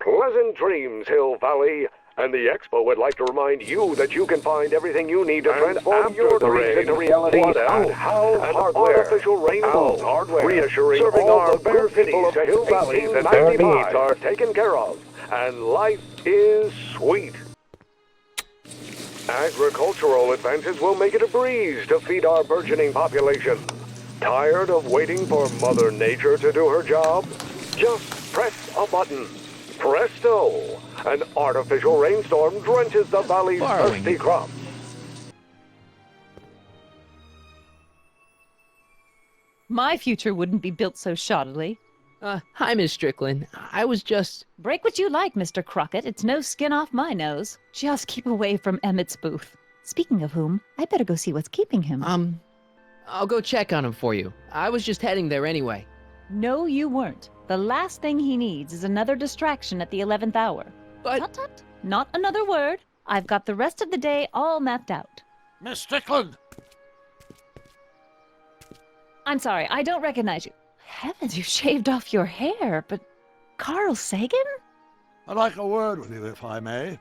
Pleasant dreams, Hill Valley. And the Expo would like to remind you that you can find everything you need to transform your dreams into reality at Howl's Hardware. Unofficial Rainbow Hardware. Reassuring serving all our fair cities to Hill Valley that their needs are taken care of. And life is sweet. Agricultural advances will make it a breeze to feed our burgeoning population. Tired of waiting for Mother Nature to do her job? Just press a button. Presto! An artificial rainstorm drenches the valley's Borrowing thirsty it. crops. My future wouldn't be built so shoddily. Hi, Miss Strickland. I was just... Break what you like, Mr. Crockett. It's no skin off my nose. Just keep away from Emmett's booth. Speaking of whom, I better go see what's keeping him. I'll go check on him for you. I was just heading there anyway. No, you weren't. The last thing he needs is another distraction at the 11th hour. But... Tut tut. Not another word. I've got the rest of the day all mapped out. Miss Strickland! I'm sorry, I don't recognize you. Heavens, you shaved off your hair, but... Carl Sagan? I'd like a word with you, if I may.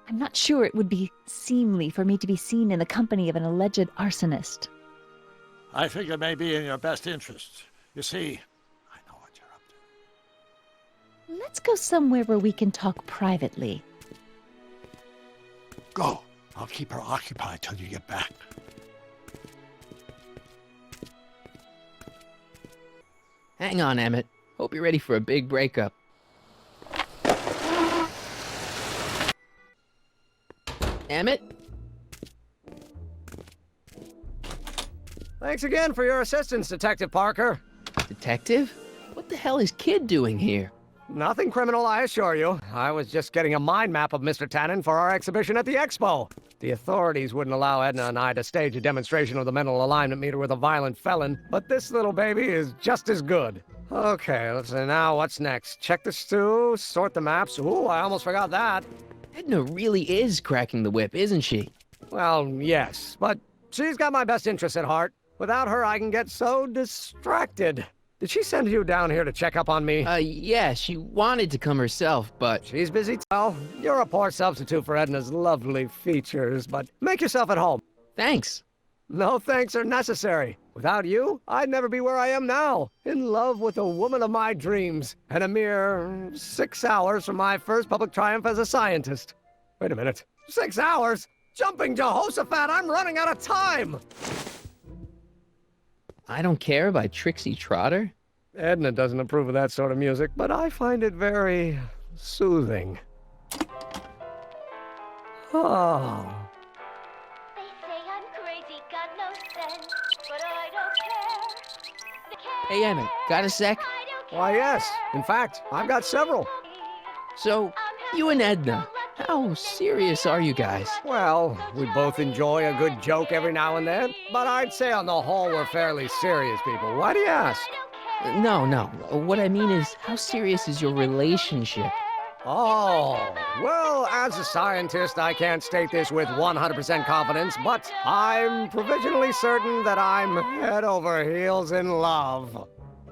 I'm not sure it would be seemly for me to be seen in the company of an alleged arsonist. I think it may be in your best interest. You see, I know what you're up to. Let's go somewhere where we can talk privately. Go. I'll keep her occupied till you get back. Hang on, Emmett. Hope you're ready for a big breakup. Emmett? Thanks again for your assistance, Detective Parker. Detective? What the hell is Kid doing here? Nothing criminal, I assure you. I was just getting a mind map of Mr. Tannen for our exhibition at the Expo. The authorities wouldn't allow Edna and I to stage a demonstration of the mental alignment meter with a violent felon, but this little baby is just as good. Okay, let's see now, what's next? Check the stew, sort the maps. Ooh, I almost forgot that. Edna really is cracking the whip, isn't she? Well, yes, but she's got my best interests at heart. Without her, I can get so distracted. Did she send you down here to check up on me? Yeah, she wanted to come herself, but... She's busy. Well, you're a poor substitute for Edna's lovely features, but make yourself at home. Thanks. No thanks are necessary. Without you, I'd never be where I am now, in love with the woman of my dreams, and a mere 6 hours from my first public triumph as a scientist. Wait a minute. 6 hours? Jumping Jehoshaphat, I'm running out of time! I Don't Care by Trixie Trotter? Edna doesn't approve of that sort of music, but I find it very soothing. Oh. They say I'm crazy, got no sense, but I don't care. Hey, Emmett, got a sec? Why, yes. In fact, I've got several. So, you and Edna, how serious are you guys? Well, we both enjoy a good joke every now and then, but I'd say on the whole we're fairly serious people. Why do you ask? No. What I mean is, how serious is your relationship? Oh, well, as a scientist, I can't state this with 100% confidence, but I'm provisionally certain that I'm head over heels in love.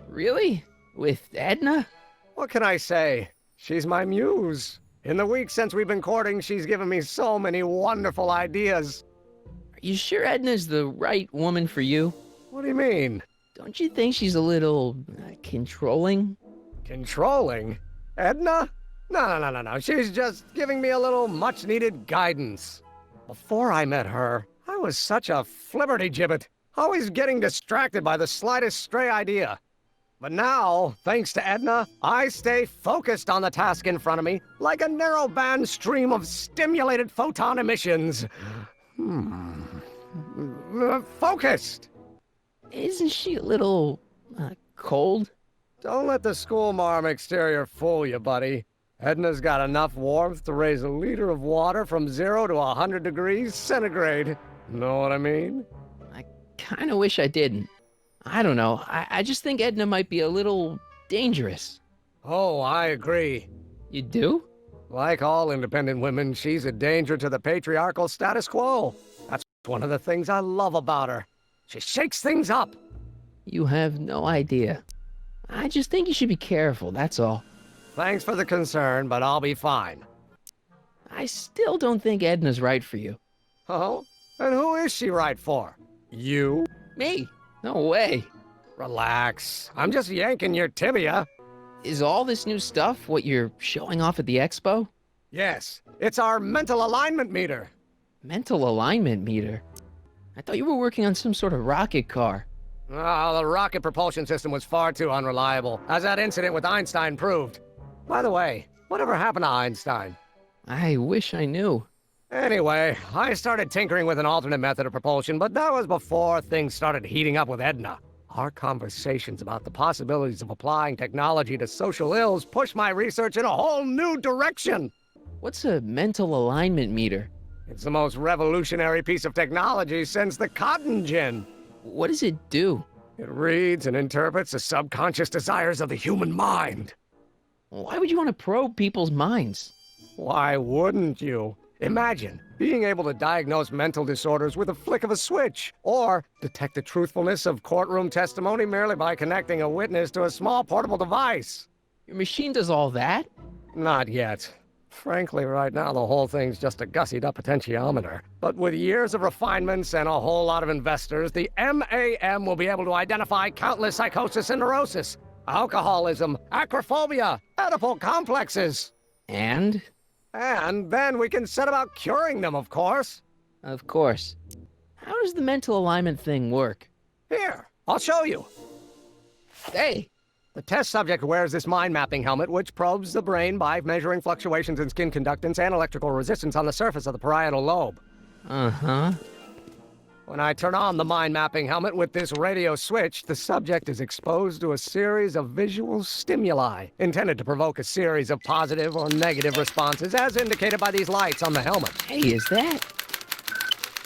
Really? With Edna? What can I say? She's my muse. In the weeks since we've been courting, she's given me so many wonderful ideas. Are you sure Edna's the right woman for you? What do you mean? Don't you think she's a little controlling? Controlling? Edna? No. She's just giving me a little much-needed guidance. Before I met her, I was such a flibberty-gibbet, always getting distracted by the slightest stray idea. But now, thanks to Edna, I stay focused on the task in front of me, like a narrow-band stream of stimulated photon emissions. Focused! Isn't she a little, cold? Don't let the schoolmarm exterior fool you, buddy. Edna's got enough warmth to raise a liter of water from 0 to 100 degrees centigrade. Know what I mean? I kinda wish I didn't. I don't know. I just think Edna might be a little dangerous. Oh, I agree. You do? Like all independent women, she's a danger to the patriarchal status quo. That's one of the things I love about her. She shakes things up. You have no idea. I just think you should be careful, that's all. Thanks for the concern, but I'll be fine. I still don't think Edna's right for you. Oh? And who is she right for? You? Me? No way. Relax. I'm just yanking your tibia. Is all this new stuff what you're showing off at the expo? Yes. It's our mental alignment meter. Mental alignment meter? I thought you were working on some sort of rocket car. Oh, the rocket propulsion system was far too unreliable, as that incident with Einstein proved. By the way, Whatever happened to Einstein? I wish I knew. Anyway, I started tinkering with an alternate method of propulsion, but that was before things started heating up with Edna. Our conversations about the possibilities of applying technology to social ills pushed my research in a whole new direction. What's a mental alignment meter? It's the most revolutionary piece of technology since the cotton gin. What does it do? It reads and interprets the subconscious desires of the human mind. Why would you want to probe people's minds? Why wouldn't you? Imagine being able to diagnose mental disorders with a flick of a switch, or detect the truthfulness of courtroom testimony merely by connecting a witness to a small portable device. Your machine does all that? Not yet. Frankly, right now the whole thing's just a gussied-up potentiometer. But with years of refinements and a whole lot of investors, the MAM will be able to identify countless psychosis and neurosis, alcoholism, acrophobia, Oedipal complexes. And? And then we can set about curing them, of course. Of course. How does the mental alignment thing work? Here, I'll show you. Hey! The test subject wears this mind-mapping helmet, which probes the brain by measuring fluctuations in skin conductance and electrical resistance on the surface of the parietal lobe. Uh-huh. When I turn on the mind-mapping helmet with this radio switch, the subject is exposed to a series of visual stimuli, intended to provoke a series of positive or negative responses, as indicated by these lights on the helmet. Hey, is that?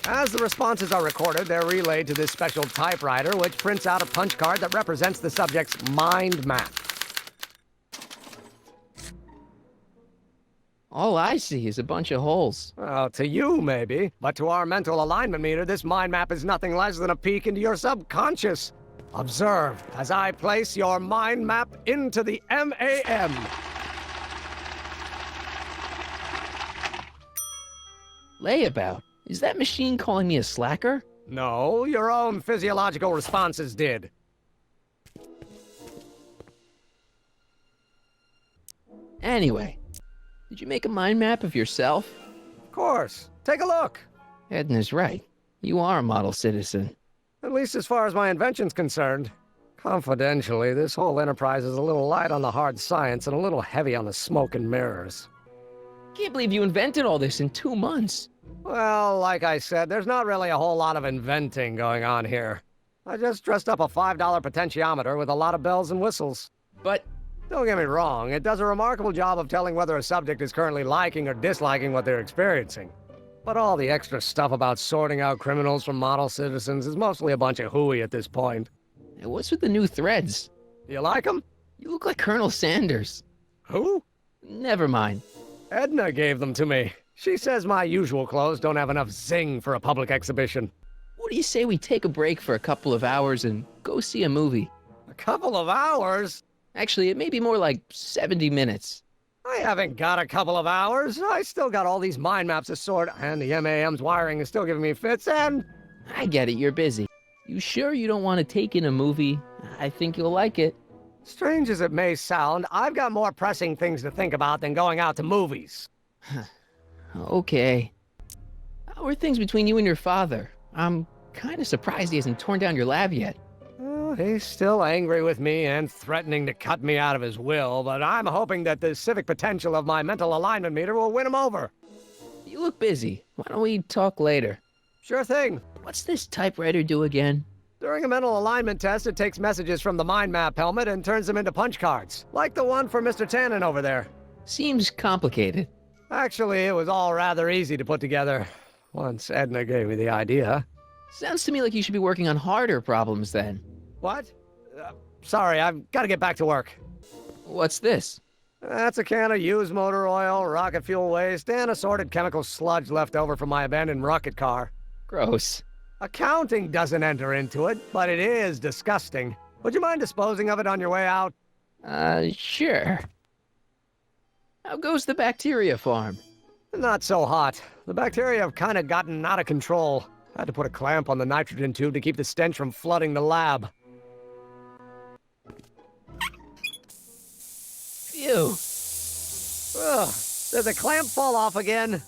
As the responses are recorded, they're relayed to this special typewriter, which prints out a punch card that represents the subject's mind map. All I see is a bunch of holes. Well, to you, maybe. But to our mental alignment meter, this mind map is nothing less than a peek into your subconscious. Observe as I place your mind map into the MAM. Layabout? Is that machine calling me a slacker? No, your own physiological responses did. Anyway, did you make a mind map of yourself? Of course. Take a look. Edna's right. You are a model citizen. At least as far as my invention's concerned. Confidentially, this whole enterprise is a little light on the hard science and a little heavy on the smoke and mirrors. Can't believe you invented all this in 2 months. Well, like I said, there's not really a whole lot of inventing going on here. I just dressed up a $5 potentiometer with a lot of bells and whistles. But don't get me wrong, it does a remarkable job of telling whether a subject is currently liking or disliking what they're experiencing. But all the extra stuff about sorting out criminals from model citizens is mostly a bunch of hooey at this point. Hey, what's with the new threads? You like them? You look like Colonel Sanders. Who? Never mind. Edna gave them to me. She says my usual clothes don't have enough zing for a public exhibition. What do you say we take a break for a couple of hours and go see a movie? A couple of hours? Actually, it may be more like 70 minutes. I haven't got a couple of hours. I still got all these mind maps to sort, and the MAM's wiring is still giving me fits, and... I get it, you're busy. You sure you don't want to take in a movie? I think you'll like it. Strange as it may sound, I've got more pressing things to think about than going out to movies. Okay. How are things between you and your father? I'm kind of surprised he hasn't torn down your lab yet. He's still angry with me and threatening to cut me out of his will, but I'm hoping that the civic potential of my mental alignment meter will win him over. You look busy. Why don't we talk later? Sure thing. What's this typewriter do again? During a mental alignment test, it takes messages from the mind map helmet and turns them into punch cards, like the one for Mr. Tannen over there. Seems complicated. Actually, it was all rather easy to put together, once Edna gave me the idea. Sounds to me like you should be working on harder problems then. What? Sorry, I've got to get back to work. What's this? That's a can of used motor oil, rocket fuel waste, and assorted chemical sludge left over from my abandoned rocket car. Gross. Accounting doesn't enter into it, but it is disgusting. Would you mind disposing of it on your way out? Sure. How goes the bacteria farm? Not so hot. The bacteria have kind of gotten out of control. I had to put a clamp on the nitrogen tube to keep the stench from flooding the lab. Phew. Ugh. Did the clamp fall off again?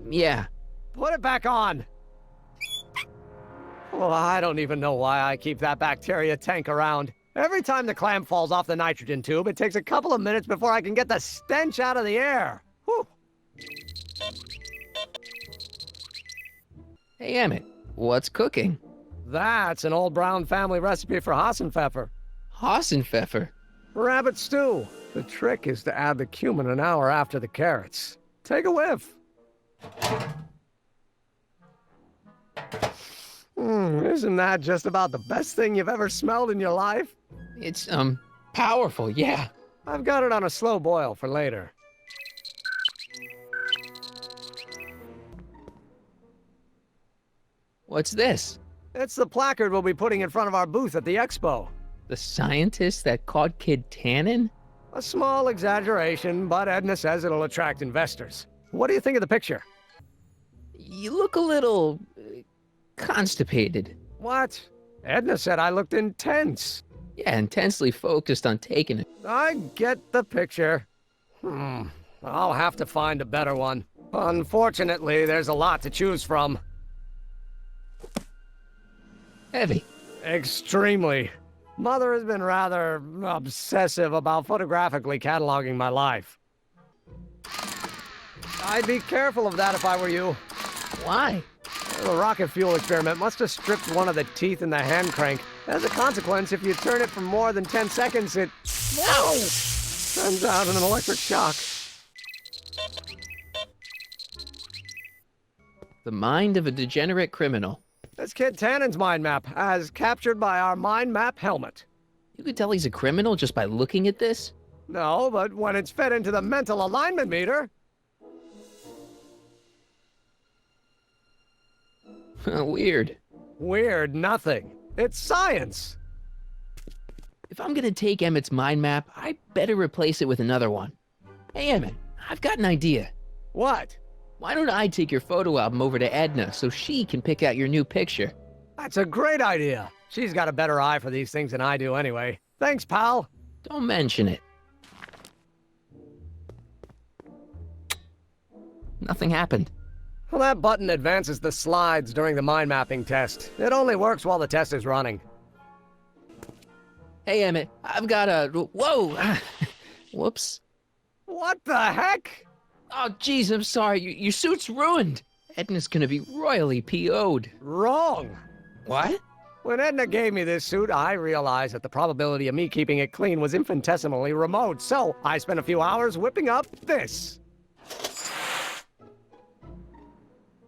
Yeah. Put it back on. Well, I don't even know why I keep that bacteria tank around. Every time the clam falls off the nitrogen tube, it takes a couple of minutes before I can get the stench out of the air. Whew. Hey, Emmett, what's cooking? That's an old Brown family recipe for Hassenpfeffer. Hassenpfeffer? Rabbit stew. The trick is to add the cumin an hour after the carrots. Take a whiff. Isn't that just about the best thing you've ever smelled in your life? It's, powerful, yeah. I've got it on a slow boil for later. What's this? It's the placard we'll be putting in front of our booth at the expo. The scientist that caught Kid Tannen? A small exaggeration, but Edna says it'll attract investors. What do you think of the picture? You look a little... constipated. What? Edna said I looked intense. Yeah, intensely focused on taking it. I get the picture. I'll have to find a better one. Unfortunately, there's a lot to choose from. Heavy. Extremely. Mother has been rather obsessive about photographically cataloging my life. I'd be careful of that if I were you. Why? The rocket fuel experiment must have stripped one of the teeth in the hand crank. As a consequence, if you turn it for more than 10 seconds, it... Whoa! Sends out an electric shock. The mind of a degenerate criminal. That's Kid Tannen's mind map, as captured by our mind map helmet. You could tell he's a criminal just by looking at this? No, but when it's fed into the mental alignment meter... Weird. Weird nothing. It's science. If I'm gonna take Emmett's mind map, I better replace it with another one. Hey, Emmett, I've got an idea. What? Why don't I take your photo album over to Edna so she can pick out your new picture? That's a great idea. She's got a better eye for these things than I do anyway. Thanks, pal. Don't mention it. Nothing happened. Well, that button advances the slides during the mind mapping test. It only works while the test is running. Hey, Emmett, I've got a... Whoa! Whoops. What the heck? Oh, jeez, I'm sorry. Your suit's ruined. Edna's gonna be royally PO'd. Wrong. What? When Edna gave me this suit, I realized that the probability of me keeping it clean was infinitesimally remote, so I spent a few hours whipping up this.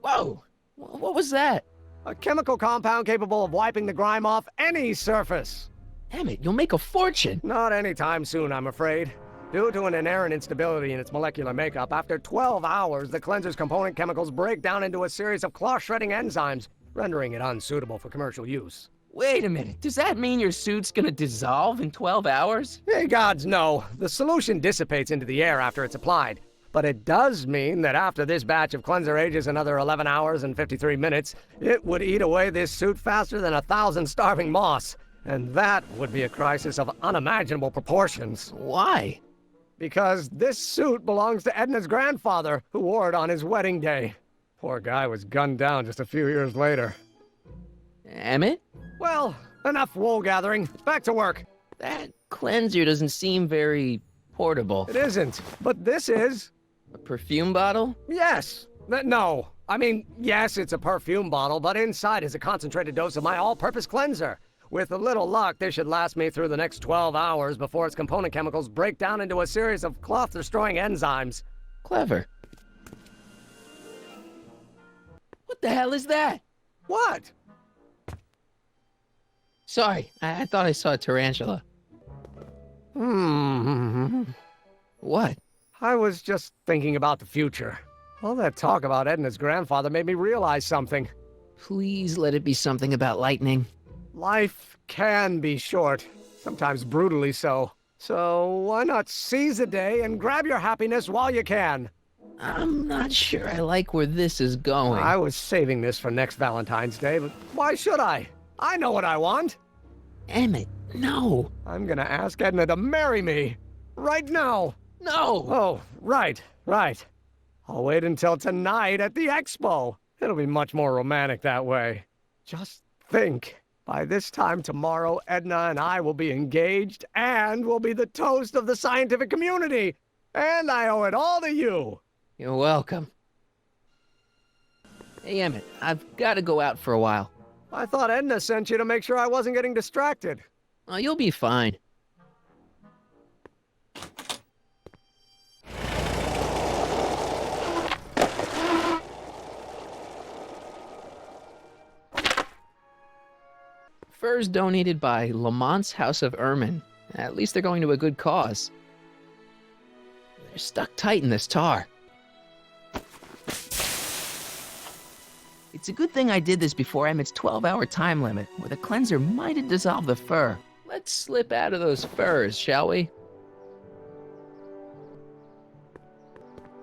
Whoa! What was that? A chemical compound capable of wiping the grime off any surface. Emmett, you'll make a fortune. Not anytime soon, I'm afraid. Due to an inherent instability in its molecular makeup, after 12 hours, the cleanser's component chemicals break down into a series of cloth-shredding enzymes, rendering it unsuitable for commercial use. Wait a minute, does that mean your suit's gonna dissolve in 12 hours? Hey, gods, no. The solution dissipates into the air after it's applied. But it does mean that after this batch of cleanser ages another 11 hours and 53 minutes, it would eat away this suit faster than 1,000 starving moths. And that would be a crisis of unimaginable proportions. Why? Because this suit belongs to Edna's grandfather, who wore it on his wedding day. Poor guy was gunned down just a few years later. Emmett? Well, enough wool gathering. Back to work. That cleanser doesn't seem very portable. It isn't, but this is. A perfume bottle? Yes. No. I mean, yes, it's a perfume bottle, but inside is a concentrated dose of my all-purpose cleanser. With a little luck, this should last me through the next 12 hours before its component chemicals break down into a series of cloth-destroying enzymes. Clever. What the hell is that? What? Sorry, I thought I saw a tarantula. What? I was just thinking about the future. All that talk about Edna's grandfather made me realize something. Please let it be something about lightning. Life can be short, sometimes brutally so. So why not seize the day and grab your happiness while you can? I'm not sure I like where this is going. I was saving this for next Valentine's Day, but why should I? I know what I want. Emmett, no. I'm gonna ask Edna to marry me. Right now. No! Oh, right. I'll wait until tonight at the expo. It'll be much more romantic that way. Just think. By this time tomorrow, Edna and I will be engaged and will be the toast of the scientific community. And I owe it all to you. You're welcome. Hey, Emmett, I've got to go out for a while. I thought Edna sent you to make sure I wasn't getting distracted. Oh, you'll be fine. Furs donated by Lamont's House of Ermine. At least they're going to a good cause. They're stuck tight in this tar. It's a good thing I did this before Emmett's 12-hour time limit, where the cleanser might have dissolved the fur. Let's slip out of those furs, shall we?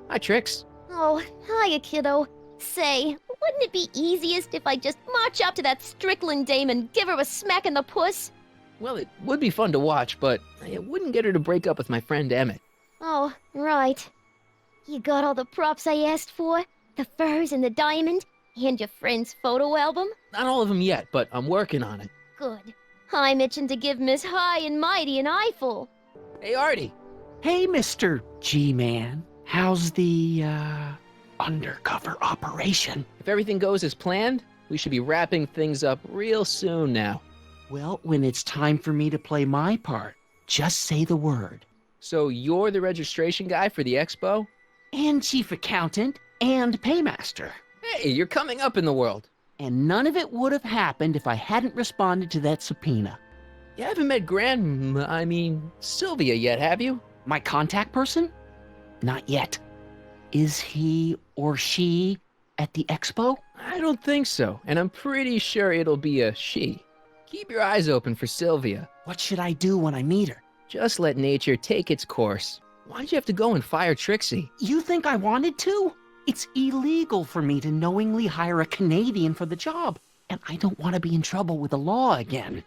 Hi, Trix. Oh, hiya, kiddo. Say, wouldn't it be easiest if I just march up to that Strickland dame and give her a smack in the puss? Well, it would be fun to watch, but it wouldn't get her to break up with my friend Emmett. Oh, right. You got all the props I asked for? The furs and the diamond? And your friend's photo album? Not all of them yet, but I'm working on it. Good. I'm itching to give Miss High and Mighty an eyeful. Hey, Artie. Hey, Mr. G-Man. How's the, undercover operation? If everything goes as planned, we should be wrapping things up real soon now. Well, when it's time for me to play my part, just say the word. So you're the registration guy for the expo? And chief accountant and paymaster. Hey, you're coming up in the world. And none of it would have happened if I hadn't responded to that subpoena. You haven't met Sylvia yet, have you? My contact person? Not yet. Is he or she at the expo? I don't think so, and I'm pretty sure it'll be a she. Keep your eyes open for Sylvia. What should I do when I meet her? Just let nature take its course. Why'd you have to go and fire Trixie? You think I wanted to? It's illegal for me to knowingly hire a Canadian for the job, and I don't want to be in trouble with the law again.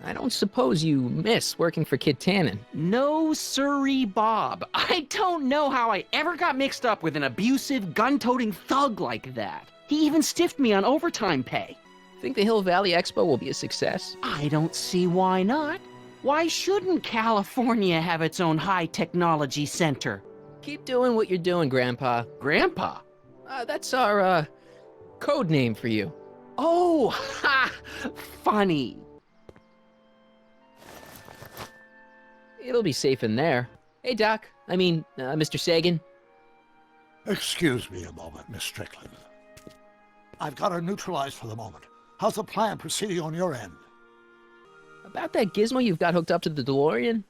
I don't suppose you miss working for Kid Tannen. No sirree, Bob. I don't know how I ever got mixed up with an abusive, gun-toting thug like that. He even stiffed me on overtime pay. Think the Hill Valley Expo will be a success? I don't see why not. Why shouldn't California have its own high-technology center? Keep doing what you're doing, Grandpa. Grandpa? That's our, code name for you. Oh, ha! Funny. It'll be safe in there. Hey, Doc. Mr. Sagan. Excuse me a moment, Miss Strickland. I've got her neutralized for the moment. How's the plan proceeding on your end? About that gizmo you've got hooked up to the DeLorean?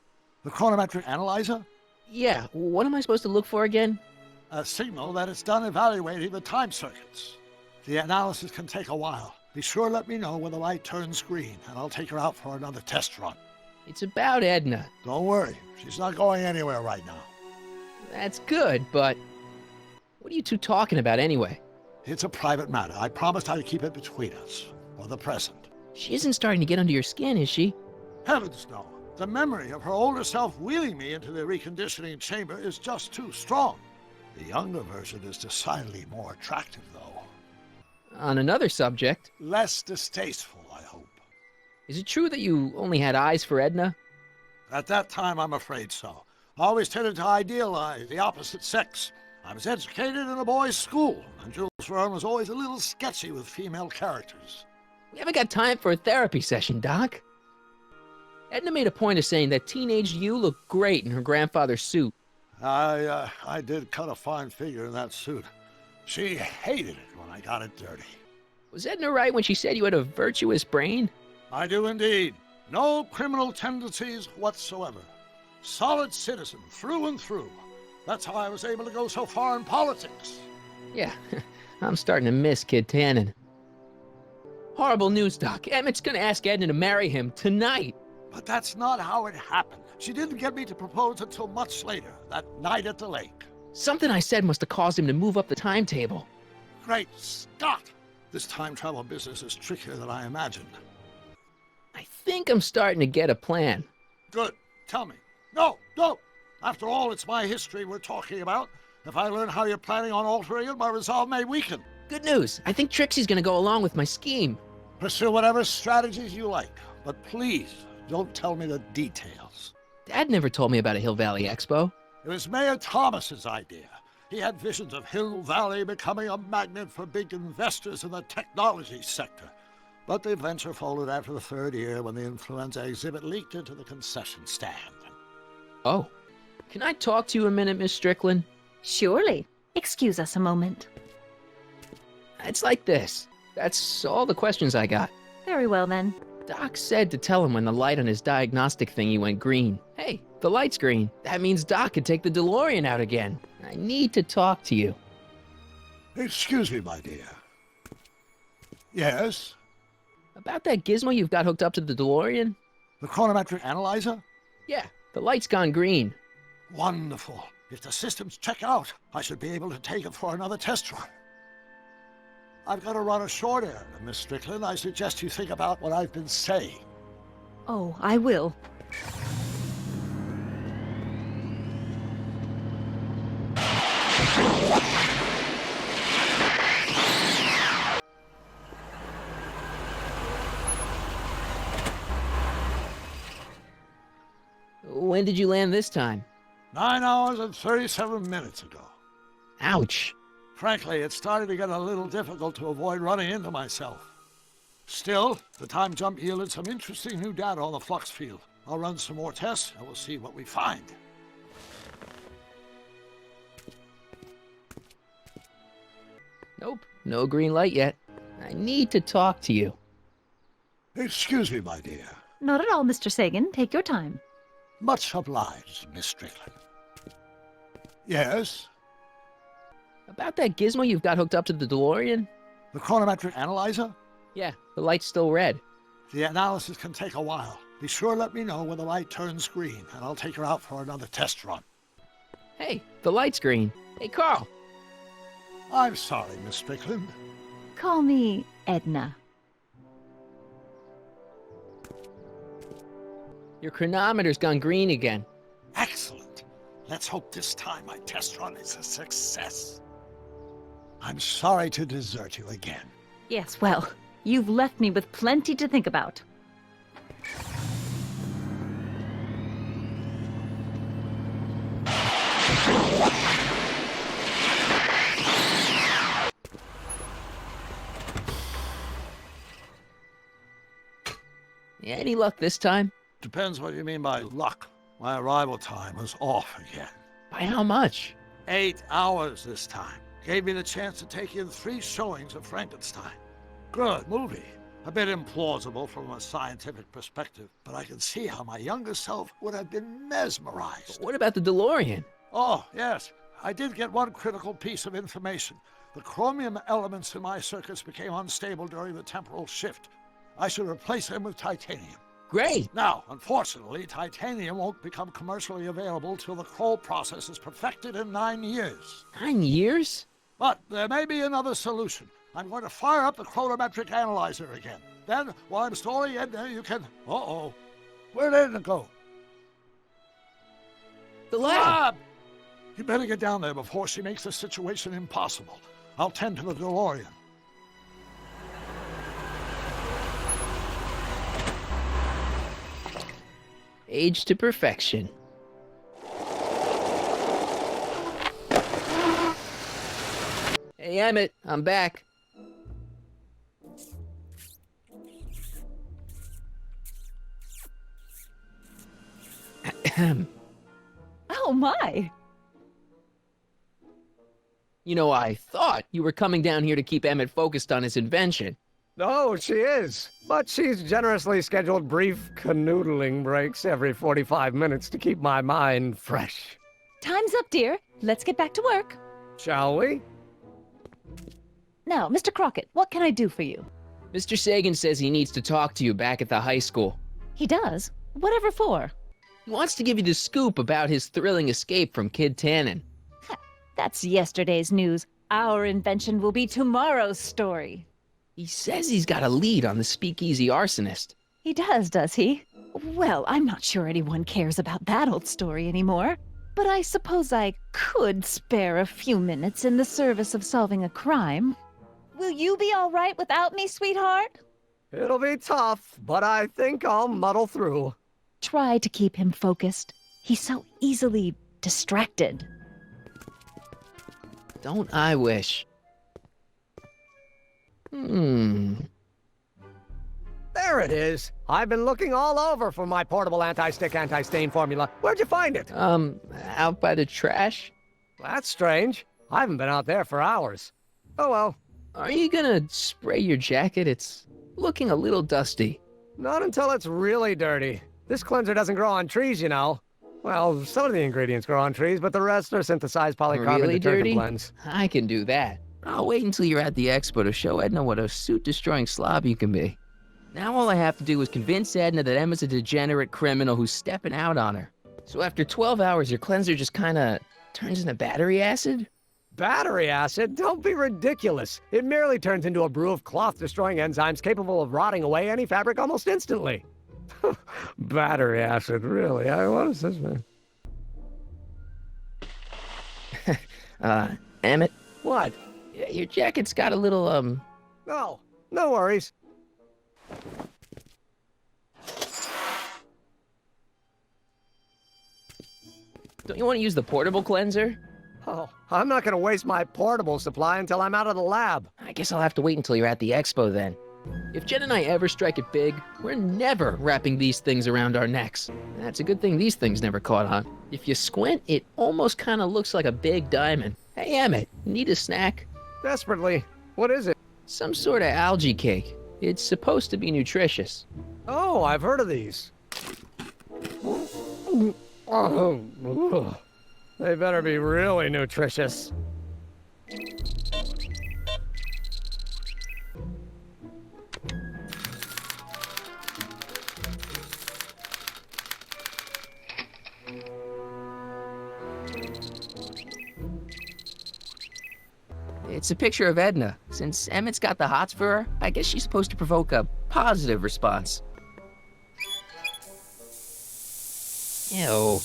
The chronometric analyzer? Yeah, what am I supposed to look for again? A signal that it's done evaluating the time circuits. The analysis can take a while. Be sure to let me know when the light turns green, and I'll take her out for another test run. It's about Edna. Don't worry, she's not going anywhere right now. That's good, but what are you two talking about anyway? It's a private matter. I promised I'd keep it between us, for the present. She isn't starting to get under your skin, is she? Heavens, no. The memory of her older self wheeling me into the reconditioning chamber is just too strong. The younger version is decidedly more attractive, though. On another subject... Less distasteful, I hope. Is it true that you only had eyes for Edna? At that time, I'm afraid so. I always tended to idealize the opposite sex. I was educated in a boys' school, and Jules Verne was always a little sketchy with female characters. We haven't got time for a therapy session, Doc. Edna made a point of saying that teenage you looked great in her grandfather's suit. I did cut a fine figure in that suit. She hated it when I got it dirty. Was Edna right when she said you had a virtuous brain? I do indeed. No criminal tendencies whatsoever. Solid citizen through and through. That's how I was able to go so far in politics. Yeah, I'm starting to miss Kid Tannen. Horrible news, Doc. Emmett's gonna ask Edna to marry him tonight. But that's not how it happened. She didn't get me to propose until much later, that night at the lake. Something I said must have caused him to move up the timetable. Great Scott! This time travel business is trickier than I imagined. I think I'm starting to get a plan. Good. Tell me. No, don't! After all, it's my history we're talking about. If I learn how you're planning on altering it, my resolve may weaken. Good news. I think Trixie's gonna go along with my scheme. Pursue whatever strategies you like, but please don't tell me the details. Dad never told me about a Hill Valley Expo. It was Mayor Thomas's idea. He had visions of Hill Valley becoming a magnet for big investors in the technology sector. But the venture folded after the third year when the influenza exhibit leaked into the concession stand. Oh. Can I talk to you a minute, Miss Strickland? Surely. Excuse us a moment. It's like this. That's all the questions I got. Very well, then. Doc said to tell him when the light on his diagnostic thingy went green. Hey, the light's green. That means Doc could take the DeLorean out again. I need to talk to you. Excuse me, my dear. Yes? About that gizmo you've got hooked up to the DeLorean? The chronometric analyzer? Yeah, the light's gone green. Wonderful. If the systems check out, I should be able to take it for another test run. I've got to run a short errand, Miss Strickland. I suggest you think about what I've been saying. Oh, I will. When did you land this time? 9 hours and 37 minutes ago. Ouch. Frankly, it started to get a little difficult to avoid running into myself. Still, the time jump yielded some interesting new data on the flux field. I'll run some more tests and we'll see what we find. Nope, no green light yet. I need to talk to you. Excuse me, my dear. Not at all, Mr. Sagan. Take your time. Much obliged, Miss Strickland. Yes? About that gizmo you've got hooked up to the DeLorean? The chronometric analyzer? Yeah, the light's still red. The analysis can take a while. Be sure to let me know when the light turns green, and I'll take her out for another test run. Hey, the light's green. Hey, Carl. I'm sorry, Miss Strickland. Call me Edna. Your chronometer's gone green again. Excellent. Let's hope this time my test run is a success. I'm sorry to desert you again. Yes, well, you've left me with plenty to think about. Any luck this time? Depends what you mean by luck. My arrival time was off again. By how much? 8 hours this time. Gave me the chance to take in 3 showings of Frankenstein. Good movie. A bit implausible from a scientific perspective, but I can see how my younger self would have been mesmerized. But what about the DeLorean? Oh, yes. I did get one critical piece of information. The chromium elements in my circuits became unstable during the temporal shift. I should replace them with titanium. Great. Now, unfortunately, titanium won't become commercially available till the Kroll process is perfected in 9 years. 9 years? But there may be another solution. I'm going to fire up the chronometric analyzer again. Then, while I'm stalling Edna, you can... Uh-oh. Where did Edna go? The lab! You better get down there before she makes the situation impossible. I'll tend to the DeLorean. Age to perfection. Hey, Emmett, I'm back. Oh, my. You know, I thought you were coming down here to keep Emmett focused on his invention. No, she is. But she's generously scheduled brief canoodling breaks every 45 minutes to keep my mind fresh. Time's up, dear. Let's get back to work. Shall we? Now, Mr. Crockett, what can I do for you? Mr. Sagan says he needs to talk to you back at the high school. He does? Whatever for? He wants to give you the scoop about his thrilling escape from Kid Tannen. That's yesterday's news. Our invention will be tomorrow's story. He says he's got a lead on the speakeasy arsonist. He does he? Well, I'm not sure anyone cares about that old story anymore. But I suppose I could spare a few minutes in the service of solving a crime. Will you be all right without me, sweetheart? It'll be tough, but I think I'll muddle through. Try to keep him focused. He's so easily distracted. Don't I wish? There it is. I've been looking all over for my portable anti-stick, anti-stain formula. Where'd you find it? Out by the trash? That's strange. I haven't been out there for hours. Oh well. Are you gonna spray your jacket? It's looking a little dusty. Not until it's really dirty. This cleanser doesn't grow on trees, you know. Well, some of the ingredients grow on trees, but the rest are synthesized polycarbonate Really detergent dirty? blends. I can do that. I'll wait until you're at the expo to show Edna what a suit-destroying slob you can be. Now all I have to do is convince Edna that Emma's a degenerate criminal who's stepping out on her. So after 12 hours, your cleanser just kinda turns into battery acid? Battery acid? Don't be ridiculous. It merely turns into a brew of cloth-destroying enzymes capable of rotting away any fabric almost instantly. Battery acid, really? What is this, man? Emmett? What? Your jacket's got a little, No, no worries. Don't you want to use the portable cleanser? Oh, I'm not gonna waste my portable supply until I'm out of the lab. I guess I'll have to wait until you're at the expo then. If Jen and I ever strike it big, we're never wrapping these things around our necks. That's a good thing these things never caught on. If you squint, it almost kind of looks like a big diamond. Hey, Emmett, need a snack? Desperately. What is it? Some sort of algae cake. It's supposed to be nutritious. Oh, I've heard of these. Oh, they better be really nutritious. It's a picture of Edna. Since Emmett's got the hots for her, I guess she's supposed to provoke a positive response. Ew.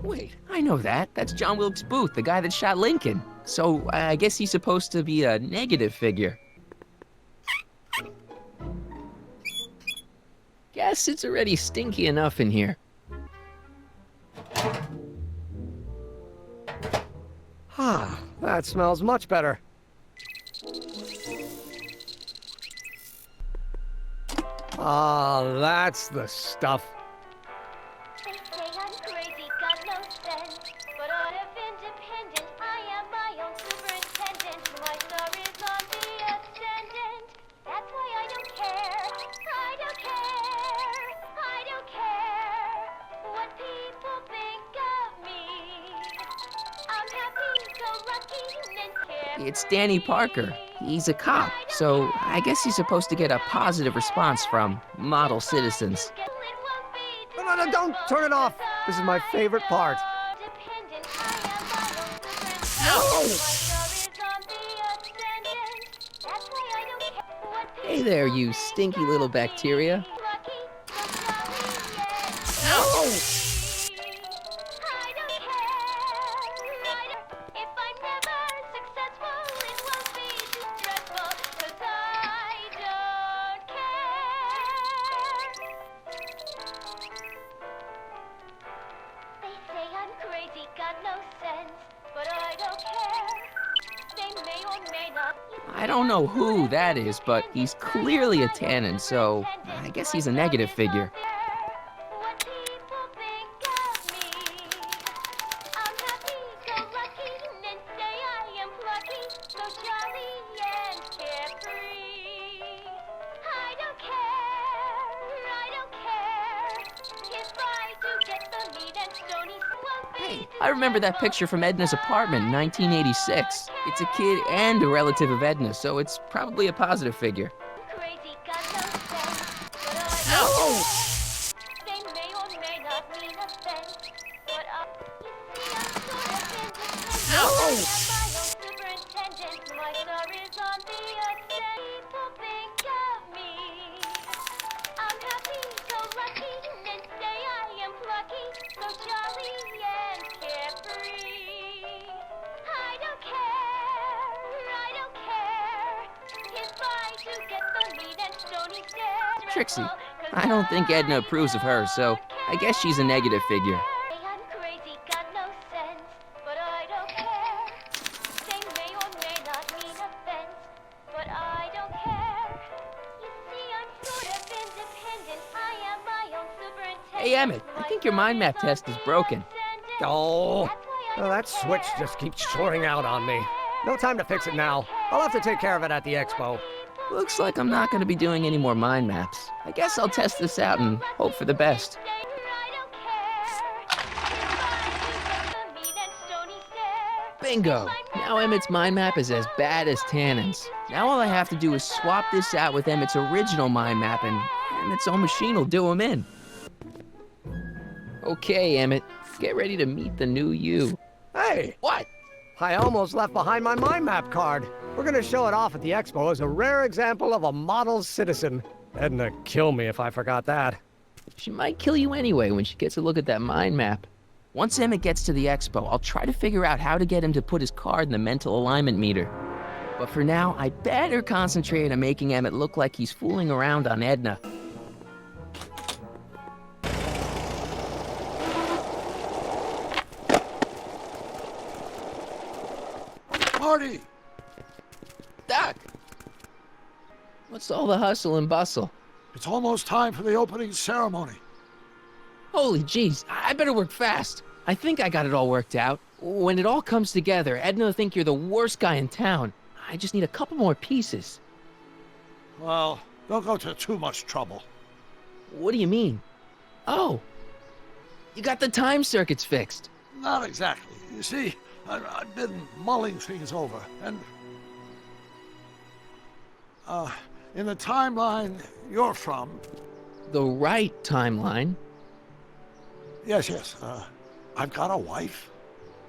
Wait, I know that. That's John Wilkes Booth, the guy that shot Lincoln. So I guess he's supposed to be a negative figure. Guess it's already stinky enough in here. Ah, that smells much better. Ah, that's the stuff. They say I'm crazy, got no sense, but out of independent, I am my own superintendent. My star is on the ascendant. That's why I don't care. I don't care. I don't care what people think of me. I'm happy, so lucky, and carefree. It's Danny Parker. He's a cop, so I guess he's supposed to get a positive response from model citizens. No, don't turn it off. This is my favorite part. Hey there, you stinky little bacteria. I don't know who that is, but he's clearly a tannin, so I guess he's a negative figure. Hey, I remember that picture from Edna's apartment in 1986. It's a kid and a relative of Edna, so it's probably a positive figure. Trixie, I don't think Edna approves of her, so I guess she's a negative figure. Hey, Emmett, I think your mind map test is broken. Oh, that switch just keeps shorting out on me. No time to fix it now. I'll have to take care of it at the expo. Looks like I'm not going to be doing any more mind maps. I guess I'll test this out and hope for the best. Bingo! Now Emmett's mind map is as bad as Tannen's. Now all I have to do is swap this out with Emmett's original mind map and Emmett's own machine will do him in. Okay, Emmett, get ready to meet the new you. Hey! What? I almost left behind my mind map card. We're gonna show it off at the expo as a rare example of a model citizen. Edna kill me if I forgot that. She might kill you anyway when she gets a look at that mind map. Once Emmett gets to the expo, I'll try to figure out how to get him to put his card in the mental alignment meter. But for now, I better concentrate on making Emmett look like he's fooling around on Edna. Marty! Doc! What's all the hustle and bustle? It's almost time for the opening ceremony. Holy jeez, I better work fast. I think I got it all worked out. When it all comes together, Edna will think you're the worst guy in town. I just need a couple more pieces. Well, don't go to too much trouble. What do you mean? Oh, you got the time circuits fixed. Not exactly. You see, I've been mulling things over, and in the timeline you're from... The right timeline? Yes, I've got a wife.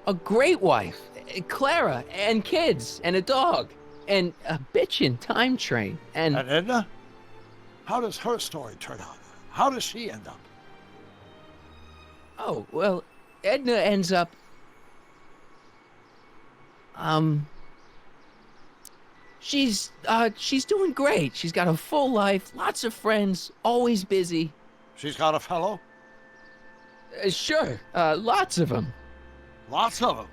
A great wife, Clara, and kids, and a dog, and a bitchin' time train, and... And Edna? How does her story turn out? How does she end up? Oh, well, Edna ends up... She's doing great. She's got a full life, lots of friends, always busy. She's got a fellow? Sure, lots of them. Lots of them?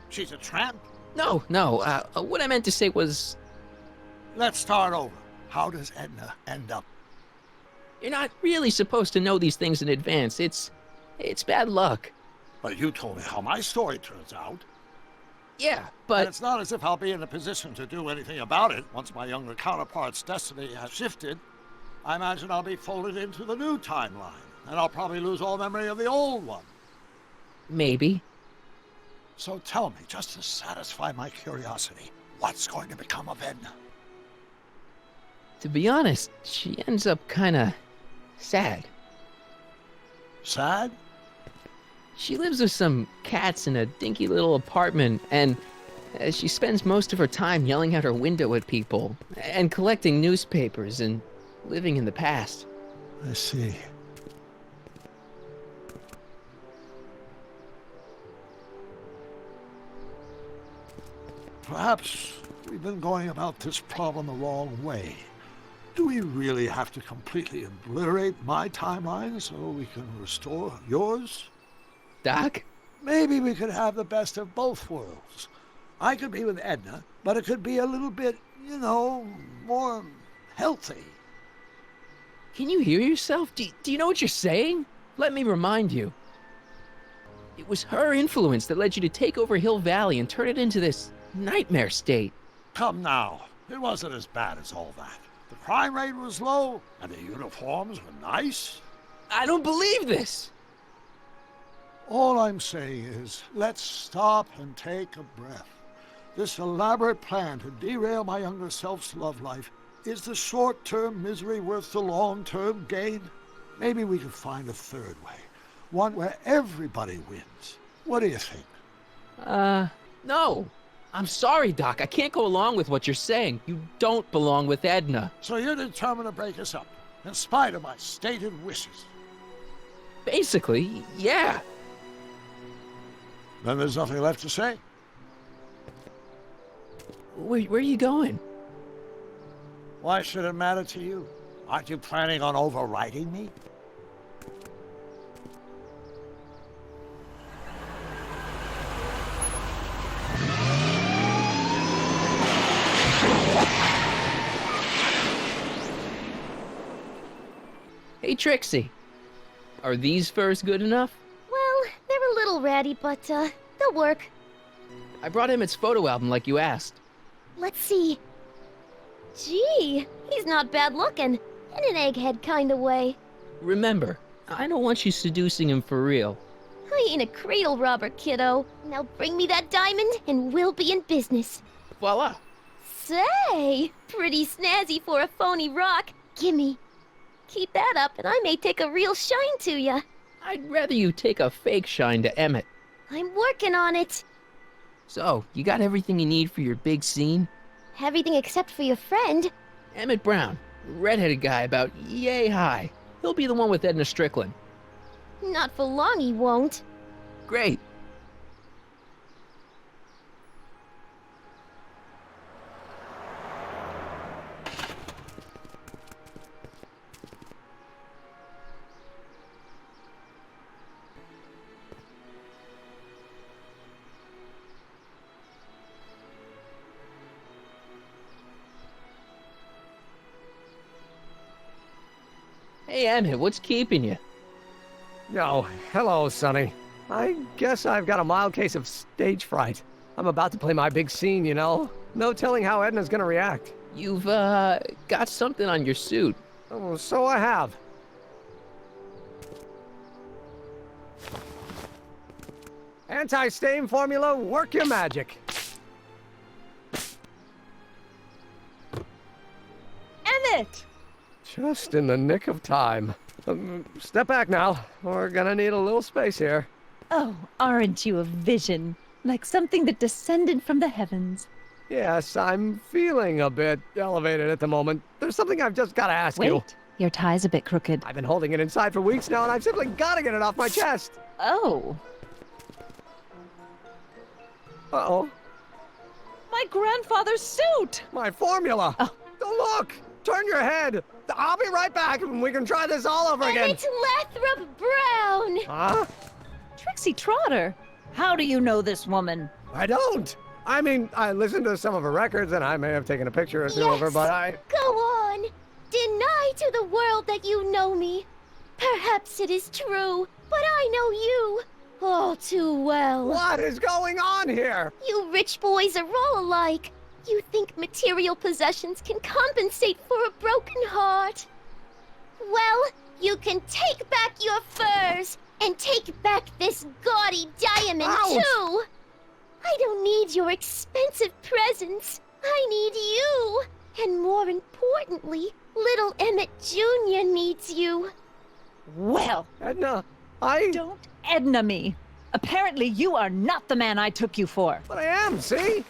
She's a tramp? No, what I meant to say was... Let's start over. How does Edna end up? You're not really supposed to know these things in advance. It's bad luck. But you told me how my story turns out. Yeah, but... And it's not as if I'll be in a position to do anything about it once my younger counterpart's destiny has shifted. I imagine I'll be folded into the new timeline, and I'll probably lose all memory of the old one. Maybe. So tell me, just to satisfy my curiosity, what's going to become of Edna? To be honest, she ends up kinda sad. Sad? She lives with some cats in a dinky little apartment, and she spends most of her time yelling out her window at people, and collecting newspapers, and living in the past. I see. Perhaps we've been going about this problem the wrong way. Do we really have to completely obliterate my timeline so we can restore yours? Doc? Maybe we could have the best of both worlds. I could be with Edna, but it could be a little bit, more healthy. Can you hear yourself? Do you know what you're saying? Let me remind you. It was her influence that led you to take over Hill Valley and turn it into this nightmare state. Come now, it wasn't as bad as all that. The crime rate was low, and the uniforms were nice. I don't believe this! All I'm saying is, let's stop and take a breath. This elaborate plan to derail my younger self's love life, is the short-term misery worth the long-term gain? Maybe we could find a third way, one where everybody wins. What do you think? No! I'm sorry, Doc. I can't go along with what you're saying. You don't belong with Edna. So you're determined to break us up, in spite of my stated wishes. Basically, yeah. Then there's nothing left to say. Where are you going? Why should it matter to you? Aren't you planning on overriding me? Hey, Trixie. Are these furs good enough? Well, they're a little ratty, but, they'll work. I brought Emmett's photo album like you asked. Let's see. Gee, he's not bad looking. In an egghead kind of way. Remember, I don't want you seducing him for real. I ain't a cradle robber, kiddo. Now bring me that diamond, and we'll be in business. Voila. Say, pretty snazzy for a phony rock. Gimme. Keep that up, and I may take a real shine to ya. I'd rather you take a fake shine to Emmett. I'm working on it. So, you got everything you need for your big scene? Everything except for your friend. Emmett Brown, redheaded guy about yay high. He'll be the one with Edna Strickland. Not for long, he won't. Great. Hey, Emmett, what's keeping you? Oh, hello, Sonny. I guess I've got a mild case of stage fright. I'm about to play my big scene, you know? No telling how Edna's gonna react. You've, got something on your suit. Oh, so I have. Anti-stain formula, work your magic. Emmett! Just in the nick of time. Step back now. We're gonna need a little space here. Oh, aren't you a vision? Like something that descended from the heavens. Yes, I'm feeling a bit elevated at the moment. There's something I've just gotta ask you. Wait, your tie's a bit crooked. I've been holding it inside for weeks now, and I've simply gotta get it off my chest. Oh. Uh-oh. My grandfather's suit! My formula! Oh. Look! Turn your head! I'll be right back, and we can try this all over again. Emmett Lathrop Brown! Huh? Trixie Trotter! How do you know this woman? I don't! I mean, I listened to some of her records, and I may have taken a picture or two of her, but I... Go on! Deny to the world that you know me. Perhaps it is true, but I know you all too well. What is going on here? You rich boys are all alike. You think material possessions can compensate for a broken heart. Well, you can take back your furs, and take back this gaudy diamond, Ouch! too! I don't need your expensive presents. I need you. And more importantly, little Emmett Jr. needs you. Well, Edna, I... don't Edna me. Apparently you are not the man I took you for. But I am, see?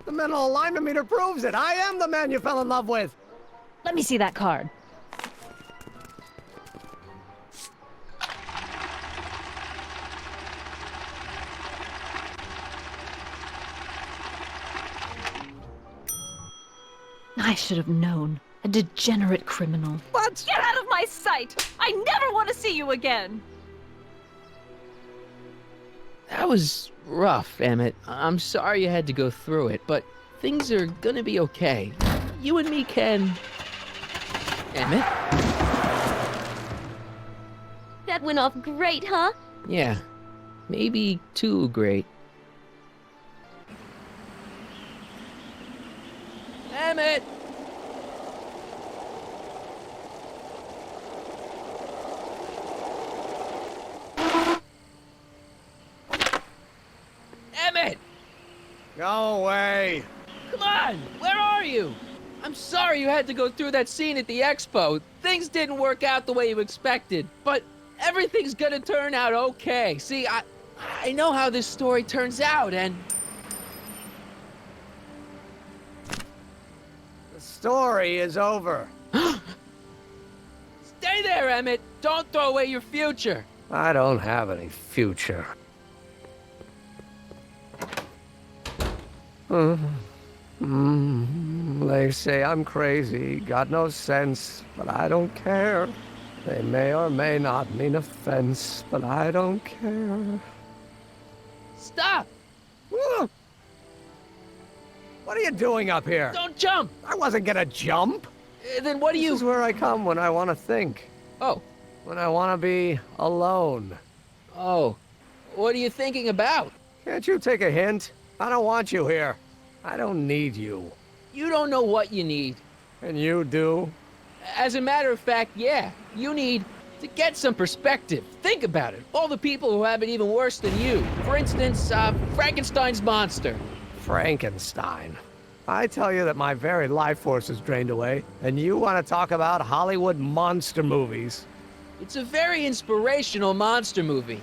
The mental alignment meter proves it. I am the man you fell in love with. Let me see that card. I should have known. A degenerate criminal. What? Get out of my sight! I never want to see you again! That was rough, Emmett. I'm sorry you had to go through it, but things are gonna be okay. You and me can... Emmett? That went off great, huh? Yeah. Maybe too great. Emmett! Emmett! Go away. Come on! Where are you? I'm sorry you had to go through that scene at the expo. things didn't work out the way you expected, but everything's gonna turn out okay. See, I know how this story turns out, and... The story is over. Stay there, Emmett! Don't throw away your future! I don't have any future. They say I'm crazy, got no sense, but I don't care. They may or may not mean offense, but I don't care. Stop! What are you doing up here? Don't jump! I wasn't gonna jump. Then what do you... This is where I come when I want to think. Oh. When I want to be alone. Oh. What are you thinking about? Can't you take a hint? I don't want you here. I don't need you. You don't know what you need. And you do? As a matter of fact, yeah. You need to get some perspective. Think about it. All the people who have it even worse than you. For instance, Frankenstein's monster. Frankenstein. I tell you that my very life force is drained away, and you want to talk about Hollywood monster movies. It's a very inspirational monster movie.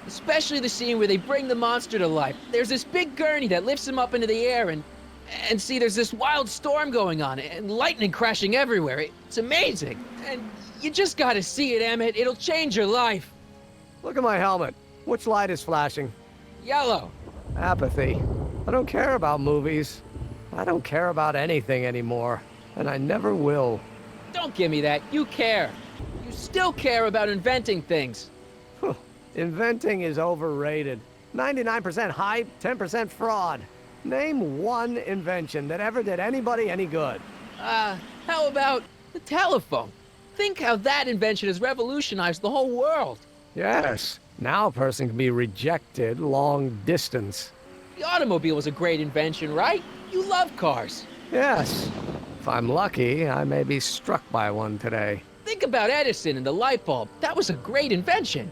Especially the scene where they bring the monster to life. There's this big gurney that lifts him up into the air, and see, there's this wild storm going on, and lightning crashing everywhere. It's amazing. And you just gotta see it, Emmett. It'll change your life. Look at my helmet. Which light is flashing? Yellow. Apathy. I don't care about movies. I don't care about anything anymore, and I never will. Don't give me that. You care. You still care about inventing things. Inventing is overrated. 99% hype, 10% fraud. Name one invention that ever did anybody any good. How about the telephone? Think how that invention has revolutionized the whole world. Yes. Now a person can be rejected long distance. The automobile was a great invention, right? You love cars. Yes. If I'm lucky, I may be struck by one today. Think about Edison and the light bulb. That was a great invention.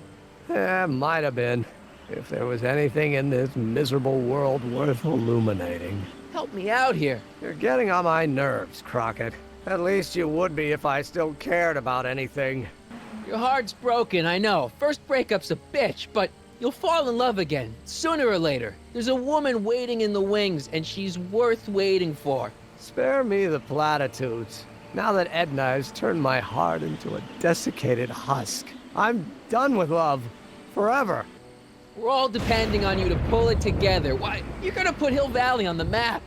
Might have been. If there was anything in this miserable world worth illuminating. Help me out here. You're getting on my nerves, Crockett. At least you would be if I still cared about anything. Your heart's broken, I know. First breakup's a bitch, but you'll fall in love again, sooner or later. There's a woman waiting in the wings, and she's worth waiting for. Spare me the platitudes. Now that Edna has turned my heart into a desiccated husk, I'm done with love. Forever. We're all depending on you to pull it together. Why, you're gonna put Hill Valley on the map.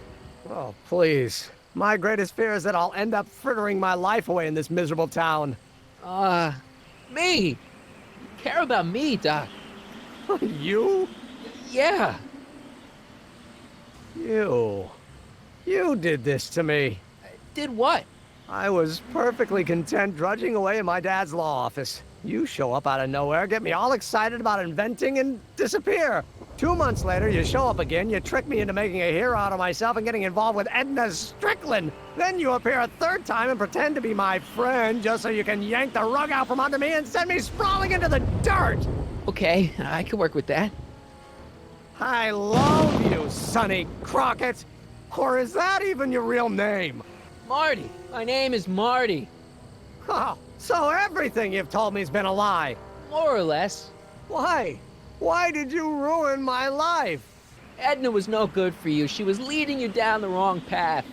Oh, please. My greatest fear is that I'll end up frittering my life away in this miserable town. Me? You care about me, Doc. You? Yeah. You did this to me. Did what? I was perfectly content drudging away in my dad's law office. You show up out of nowhere, get me all excited about inventing, and disappear. 2 months later, you show up again, you trick me into making a hero out of myself and getting involved with Edna Strickland. Then you appear a third time and pretend to be my friend just so you can yank the rug out from under me and send me sprawling into the dirt. Okay, I can work with that. I love you, Sonny Crockett. Or is that even your real name? Marty. My name is Marty. Oh, so everything you've told me's been a lie. More or less. Why? Why did you ruin my life? Edna was no good for you. She was leading you down the wrong path.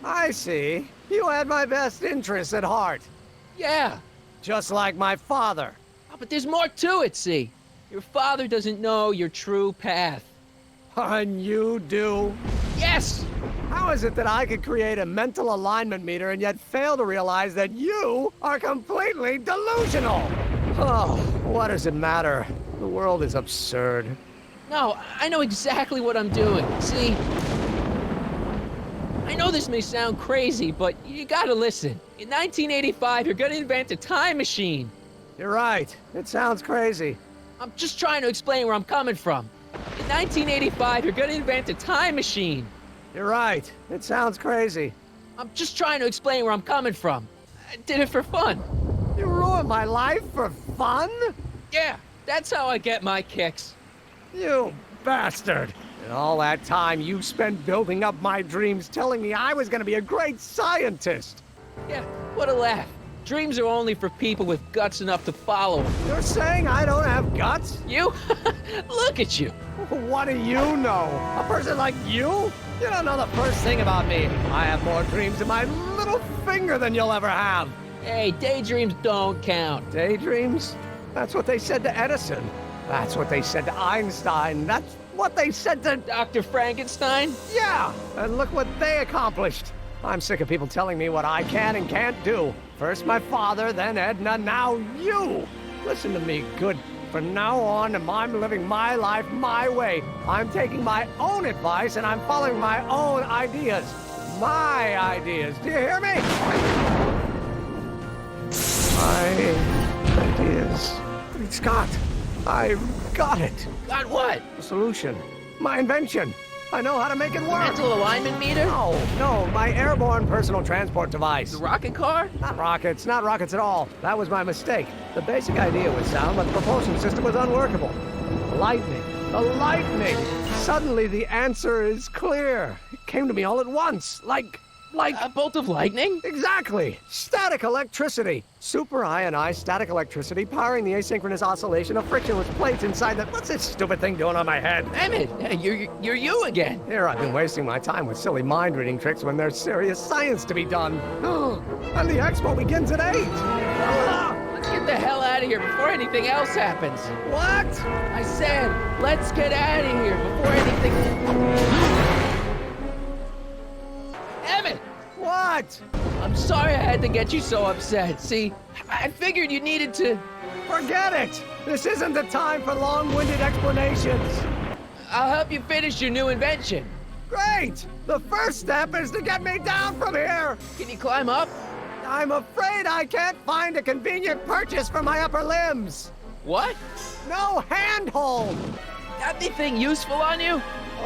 I see. You had my best interests at heart. Yeah. Just like my father. Oh, but there's more to it, see. Your father doesn't know your true path. And you do? Yes! How is it that I could create a mental alignment meter and yet fail to realize that you are completely delusional? Oh, what does it matter? The world is absurd. No, I know exactly what I'm doing. See, I know this may sound crazy, but you gotta listen. In 1985, you're gonna invent a time machine. You're right. It sounds crazy. I'm just trying to explain where I'm coming from. In 1985, you're gonna invent a time machine. You're right. It sounds crazy. I'm just trying to explain where I'm coming from. I did it for fun. You ruined my life for fun? Yeah, that's how I get my kicks. You bastard. And all that time you spent building up my dreams, telling me I was gonna be a great scientist. Yeah, what a laugh. Dreams are only for people with guts enough to follow them. You're saying I don't have guts? You? Look at you. What do you know? A person like you? You don't know the first thing about me. I have more dreams in my little finger than you'll ever have. Hey, daydreams don't count. Daydreams? That's what they said to Edison. That's what they said to Einstein. That's what they said to Dr. Frankenstein? Yeah, and look what they accomplished. I'm sick of people telling me what I can and can't do. First my father, then Edna, now you. Listen to me, good. From now on, I'm living my life my way. I'm taking my own advice and I'm following my own ideas. My ideas. Do you hear me? My ideas. Great Scott, I've got it. Got what? The solution. My invention. I know how to make it work. Mental alignment meter? No, my airborne personal transport device. The rocket car? Not rockets at all. That was my mistake. The basic idea was sound, but the propulsion system was unworkable. Lightning. The lightning! Suddenly the answer is clear. It came to me all at once, like a bolt of lightning? Exactly. Static electricity. Superionized static electricity powering the asynchronous oscillation of frictionless plates inside the... What's this stupid thing doing on my head? Emmett, you're you again. Here I've been wasting my time with silly mind-reading tricks when there's serious science to be done. And the expo begins at 8. Let's get the hell out of here before anything else happens. What? I said, let's get out of here before anything... Emmett! What? I'm sorry I had to get you so upset. See, I figured you needed to... Forget it! This isn't the time for long-winded explanations. I'll help you finish your new invention. Great! The first step is to get me down from here! Can you climb up? I'm afraid I can't find a convenient purchase for my upper limbs. What? No handhold! Got anything useful on you?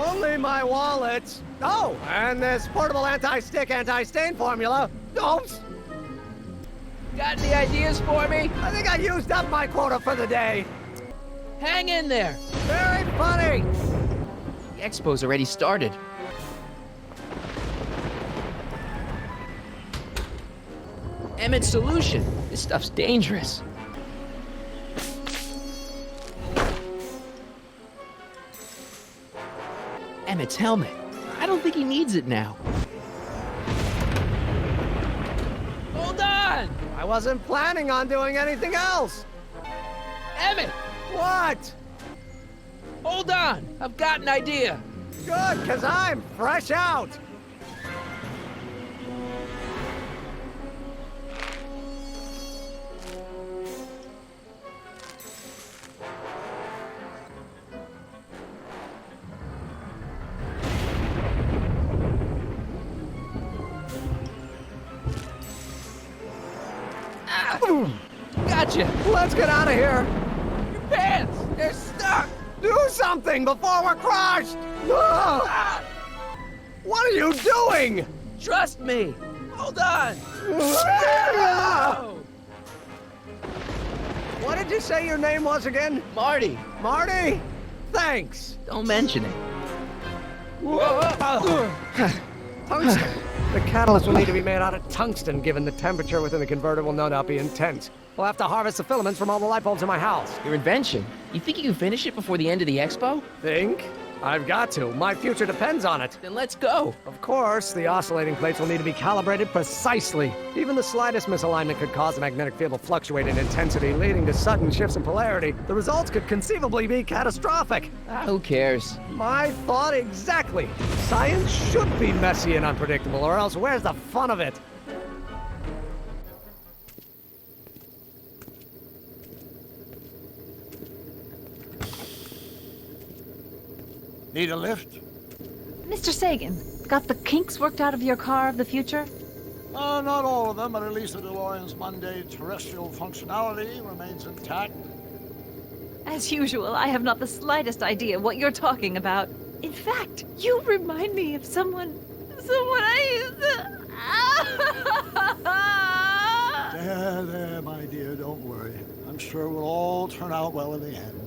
Only my wallet. Oh, and this portable anti-stick, anti-stain formula. Oops. Got any ideas for me? I think I used up my quota for the day. Hang in there. Very funny. The expo's already started. Emmett's solution. This stuff's dangerous. Emmett's helmet. I don't think he needs it now. Hold on! I wasn't planning on doing anything else. Emmett! What? Hold on! I've got an idea. Good, because I'm fresh out. Gotcha! Let's get out of here! Your pants! They're stuck! Do something before we're crushed! What are you doing? Trust me! Hold on! What did you say your name was again? Marty. Marty? Thanks. Don't mention it. Tungsten. The catalyst will need to be made out of tungsten, given the temperature within the converter will no doubt be intense. We'll have to harvest the filaments from all the light bulbs in my house. Your invention? You think you can finish it before the end of the expo? Think? I've got to. My future depends on it. Then let's go. Of course, the oscillating plates will need to be calibrated precisely. Even the slightest misalignment could cause the magnetic field to fluctuate in intensity, leading to sudden shifts in polarity. The results could conceivably be catastrophic. Who cares? My thought exactly. Science should be messy and unpredictable, or else where's the fun of it? Need a lift? Mr. Sagan, got the kinks worked out of your car of the future? Not all of them, but at least the DeLorean's Monday terrestrial functionality remains intact. As usual, I have not the slightest idea what you're talking about. In fact, you remind me of someone I used to... There, my dear, don't worry. I'm sure we'll all turn out well in the end.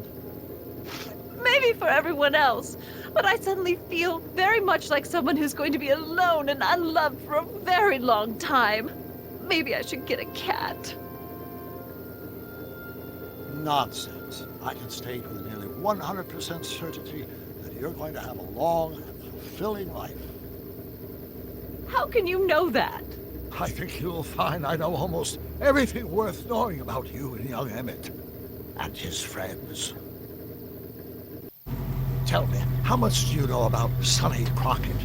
Maybe for everyone else, but I suddenly feel very much like someone who's going to be alone and unloved for a very long time. Maybe I should get a cat. Nonsense. I can state with nearly 100% certainty that you're going to have a long and fulfilling life. How can you know that? I think you'll find I know almost everything worth knowing about you and young Emmett and his friends. Tell me, how much do you know about Sonny Crockett?